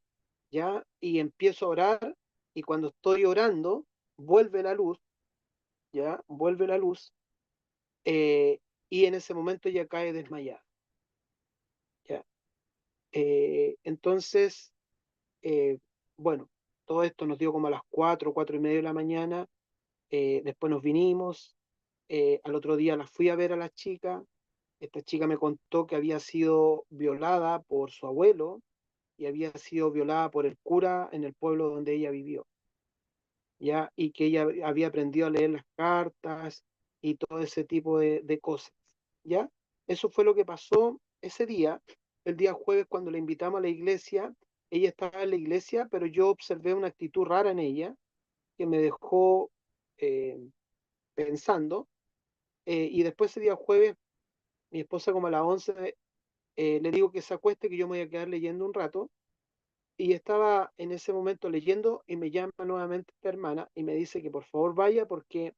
¿ya? Y empiezo a orar y cuando estoy orando, vuelve la luz, ¿ya? Vuelve la luz, y en ese momento ya cae desmayada, ¿ya? Entonces, eh, bueno, todo esto nos dio como a las 4:30 de la mañana. Después nos vinimos, al otro día la fui a ver a la chica. Esta chica me contó que había sido violada por su abuelo y había sido violada por el cura en el pueblo donde ella vivió. ¿ya? Y que ella había aprendido a leer las cartas y todo ese tipo de cosas, ¿ya? Eso fue lo que pasó ese día, el día jueves cuando la invitamos a la iglesia. Ella estaba en la iglesia, pero yo observé una actitud rara en ella que me dejó eh, pensando. Y después ese día jueves, mi esposa como a las 11 le digo que se acueste, que yo me voy a quedar leyendo un rato. Y estaba en ese momento leyendo y me llama nuevamente esta hermana y me dice que por favor vaya porque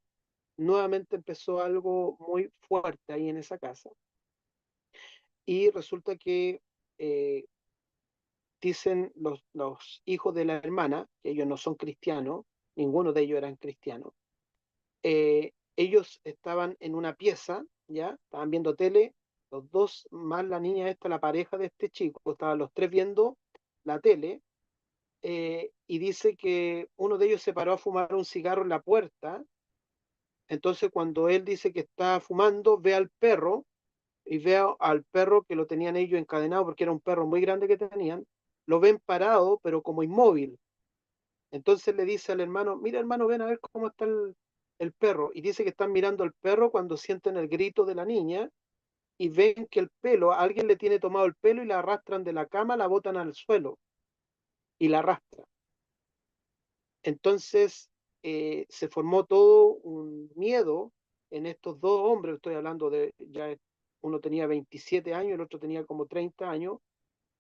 nuevamente empezó algo muy fuerte ahí en esa casa. Y resulta que eh, dicen los hijos de la hermana, que ellos no son cristianos, ninguno de ellos eran cristianos, ellos estaban en una pieza, ¿ya? Estaban viendo tele, los dos, más la niña esta, la pareja de este chico, estaban los tres viendo la tele. Y dice que uno de ellos se paró a fumar un cigarro en la puerta. Entonces cuando él dice que está fumando, ve al perro y ve al perro que lo tenían ellos encadenado porque era un perro muy grande que tenían, lo ven parado pero como inmóvil. Entonces le dice al hermano, mira hermano, ven a ver cómo está el perro. Y dice que están mirando al perro cuando sienten el grito de la niña y ven que el pelo, alguien le tiene tomado el pelo y la arrastran de la cama, la botan al suelo y la arrastran. Entonces se formó todo un miedo en estos dos hombres. Estoy hablando de, ya uno tenía 27 años, el otro tenía como 30 años,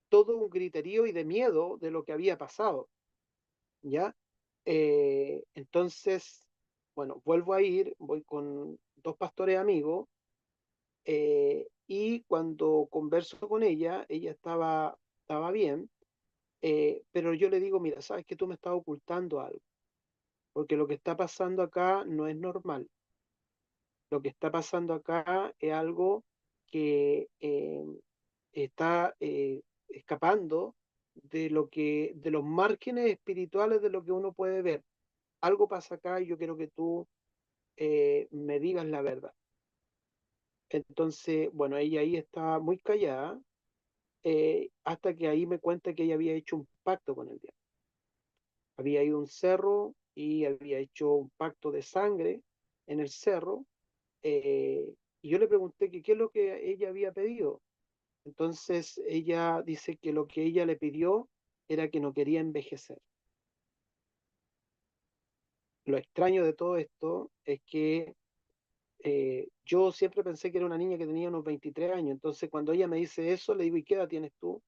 todo un griterío y de miedo de lo que había pasado, ¿ya? Entonces, bueno, vuelvo a ir, voy con dos pastores amigos, y cuando converso con ella estaba bien, pero yo le digo, mira, sabes que tú me estás ocultando algo, porque lo que está pasando acá no es normal. Lo que está pasando acá es algo que está escapando de los márgenes espirituales de lo que uno puede ver. Algo pasa acá y yo quiero que tú me digas la verdad. Entonces, bueno, ella ahí está muy callada, hasta que ahí me cuenta que ella había hecho un pacto con el diablo. Había ido a un cerro y había hecho un pacto de sangre en el cerro. Y yo le pregunté que qué es lo que ella había pedido. Entonces ella dice que lo que ella le pidió era que no quería envejecer. Lo extraño de todo esto es que yo siempre pensé que era una niña que tenía unos 23 años. Entonces cuando ella me dice eso, le digo, ¿y qué edad tienes tú?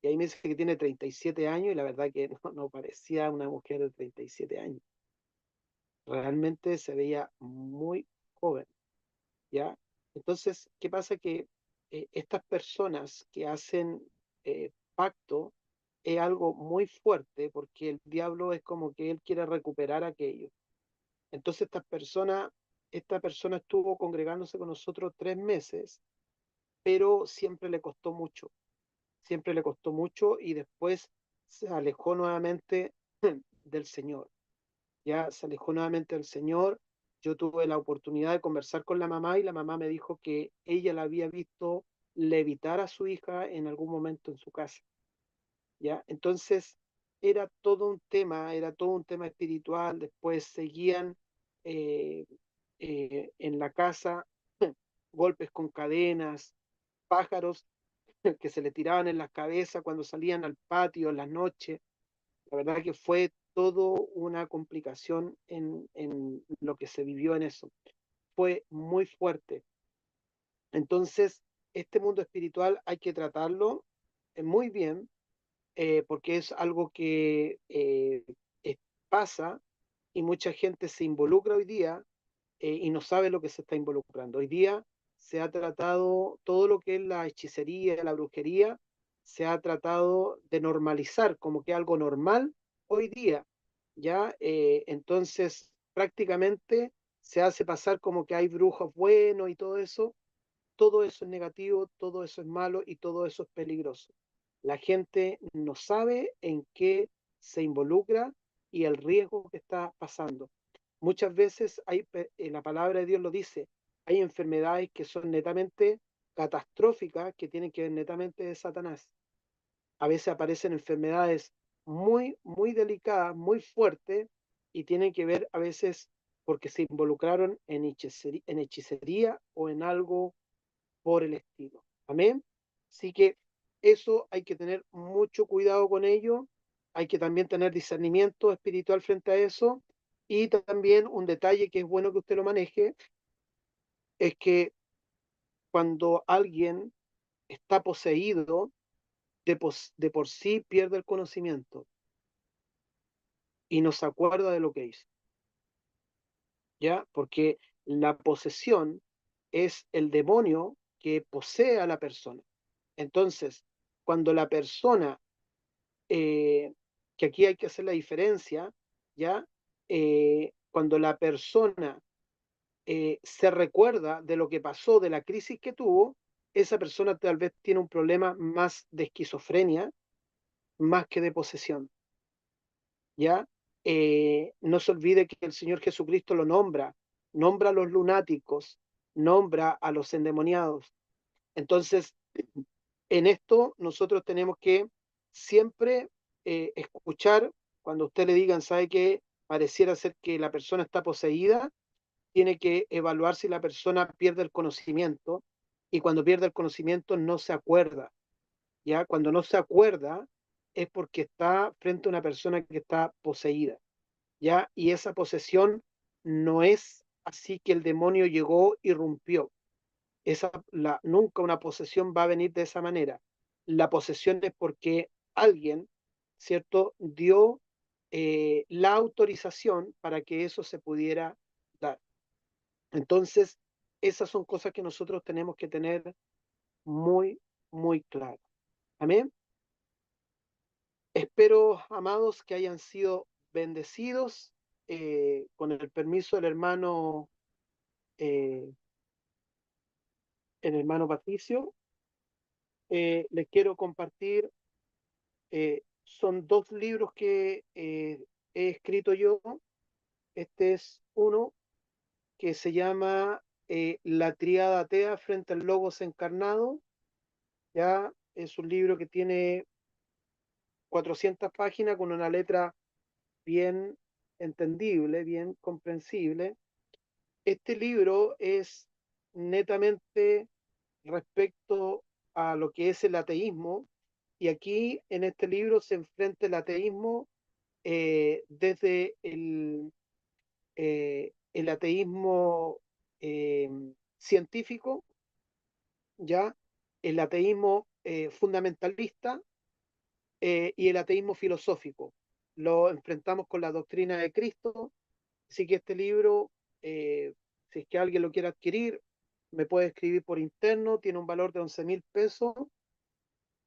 Y ahí me dice que tiene 37 años y la verdad que no parecía una mujer de 37 años. Realmente se veía muy joven. ¿Ya? Entonces, ¿qué pasa? Que estas personas que hacen pacto es algo muy fuerte porque el diablo es como que él quiere recuperar aquello. Entonces, esta persona estuvo congregándose con nosotros 3 meses, pero siempre le costó mucho y después se alejó nuevamente del Señor. Ya se alejó nuevamente del Señor. Yo tuve la oportunidad de conversar con la mamá y la mamá me dijo que ella la había visto levitar a su hija en algún momento en su casa. ¿Ya? Entonces era todo un tema espiritual. Después seguían eh, en la casa golpes con cadenas, pájaros que se le tiraban en la cabeza cuando salían al patio en la noche. La verdad que fue todo una complicación en lo que se vivió en eso. Fue muy fuerte. Entonces, este mundo espiritual hay que tratarlo muy bien, porque es algo que pasa y mucha gente se involucra hoy día, y no sabe lo que se está involucrando. Hoy día se ha tratado todo lo que es la hechicería, la brujería, se ha tratado de normalizar como que algo normal hoy día, ¿ya? Entonces, prácticamente se hace pasar como que hay brujos buenos y todo eso es negativo, todo eso es malo y todo eso es peligroso. La gente no sabe en qué se involucra y el riesgo que está pasando. Muchas veces la palabra de Dios lo dice, hay enfermedades que son netamente catastróficas, que tienen que ver netamente de Satanás. A veces aparecen enfermedades muy, muy delicadas, muy fuertes, y tienen que ver a veces porque se involucraron en hechicería o en algo por el estilo. Amén. Así que eso hay que tener mucho cuidado con ello. Hay que también tener discernimiento espiritual frente a eso. Y también un detalle que es bueno que usted lo maneje es que cuando alguien está poseído, de por sí pierde el conocimiento y no se acuerda de lo que hizo, ¿ya? Porque la posesión es el demonio que posee a la persona. Entonces, cuando la persona, eh, que aquí hay que hacer la diferencia, ¿ya? Cuando la persona se recuerda de lo que pasó, de la crisis que tuvo, esa persona tal vez tiene un problema más de esquizofrenia, más que de posesión, ¿ya? No se olvide que el Señor Jesucristo lo nombra a los lunáticos, nombra a los endemoniados. Entonces, en esto nosotros tenemos que siempre escuchar cuando usted le digan, sabe que pareciera ser que la persona está poseída, tiene que evaluar si la persona pierde el conocimiento y cuando pierde el conocimiento no se acuerda, ¿ya? Cuando no se acuerda es porque está frente a una persona que está poseída, ¿ya? Y esa posesión no es así que el demonio llegó y irrumpió. Nunca una posesión va a venir de esa manera. La posesión es porque alguien, ¿cierto?, dio la autorización para que eso se pudiera dar. Entonces, esas son cosas que nosotros tenemos que tener muy, muy claras. Amén. Espero, amados, que hayan sido bendecidos. Con el permiso del eh, el hermano Patricio, les quiero compartir. Son dos libros que he escrito yo. Este es uno que se llama La Tríada Atea frente al Logos encarnado. Ya es un libro que tiene 400 páginas con una letra bien entendible, bien comprensible. Este libro es netamente respecto a lo que es el ateísmo, y aquí en este libro se enfrenta el ateísmo desde el ateísmo eh, científico, ya el ateísmo fundamentalista y el ateísmo filosófico. Lo enfrentamos con la doctrina de Cristo, así que este libro, si es que alguien lo quiere adquirir, me puede escribir por interno, tiene un valor de 11.000 pesos,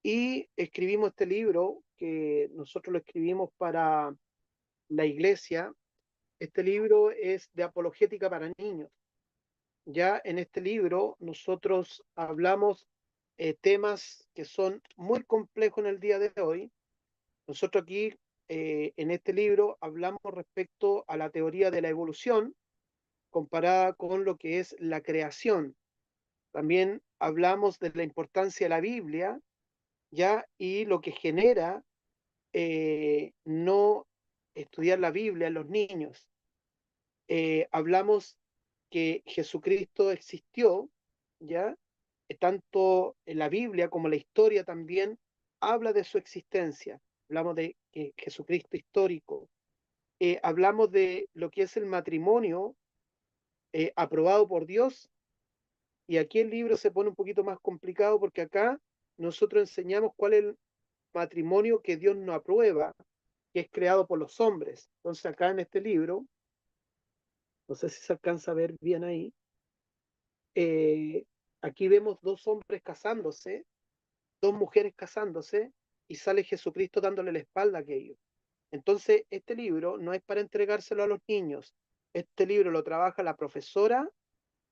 y escribimos este libro que nosotros lo escribimos para la iglesia. Este libro es de apologética para niños. Ya en este libro nosotros hablamos temas que son muy complejos en el día de hoy. Nosotros aquí en este libro hablamos respecto a la teoría de la evolución comparada con lo que es la creación. También hablamos de la importancia de la Biblia, ya, y lo que genera no estudiar la Biblia en los niños. Hablamos que Jesucristo existió, ¿ya? Tanto en la Biblia como la historia también habla de su existencia. Hablamos de Jesucristo histórico. Hablamos de lo que es el matrimonio aprobado por Dios, y aquí el libro se pone un poquito más complicado porque acá nosotros enseñamos cuál es el matrimonio que Dios no aprueba, que es creado por los hombres. Entonces acá en este libro, no sé si se alcanza a ver bien ahí, eh, aquí vemos dos hombres casándose, dos mujeres casándose, y sale Jesucristo dándole la espalda a aquello. Entonces, este libro no es para entregárselo a los niños. Este libro lo trabaja la profesora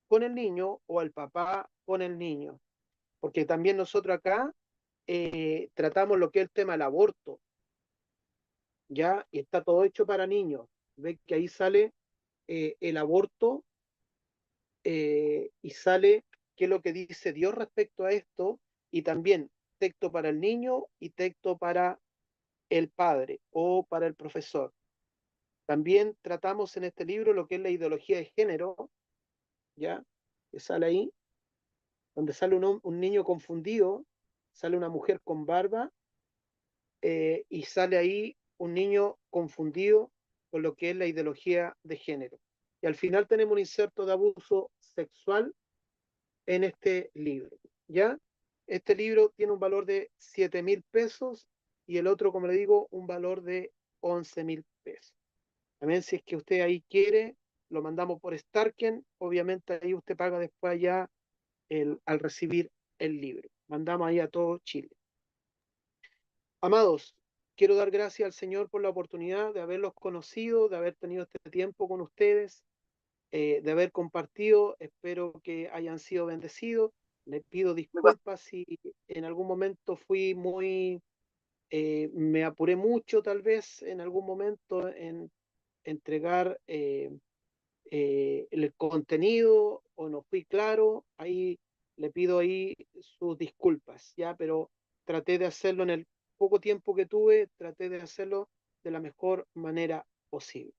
con el niño o el papá con el niño. Porque también nosotros acá tratamos lo que es el tema del aborto, ¿ya? Y está todo hecho para niños. Ve que ahí sale el aborto y sale qué es lo que dice Dios respecto a esto, y también texto para el niño y texto para el padre o para el profesor. También tratamos en este libro lo que es la ideología de género, ¿ya? Que sale ahí, donde sale un niño confundido, sale una mujer con barba, y sale ahí un niño confundido con lo que es la ideología de género. Y al final tenemos un inserto de abuso sexual en este libro, ¿ya? Este libro tiene un valor de 7.000 pesos y el otro, como le digo, un valor de 11.000 pesos. También si es que usted ahí quiere, lo mandamos por Starken, obviamente ahí usted paga después ya al recibir el libro. Mandamos ahí a todo Chile. Amados, quiero dar gracias al Señor por la oportunidad de haberlos conocido, de haber tenido este tiempo con ustedes, de haber compartido. Espero que hayan sido bendecidos. Les pido disculpas si en algún momento fui muy, me apuré mucho tal vez en algún momento en entregar el contenido o no fui claro. Ahí le pido ahí sus disculpas, ya, pero traté de hacerlo en el poco tiempo que tuve, traté de hacerlo de la mejor manera posible.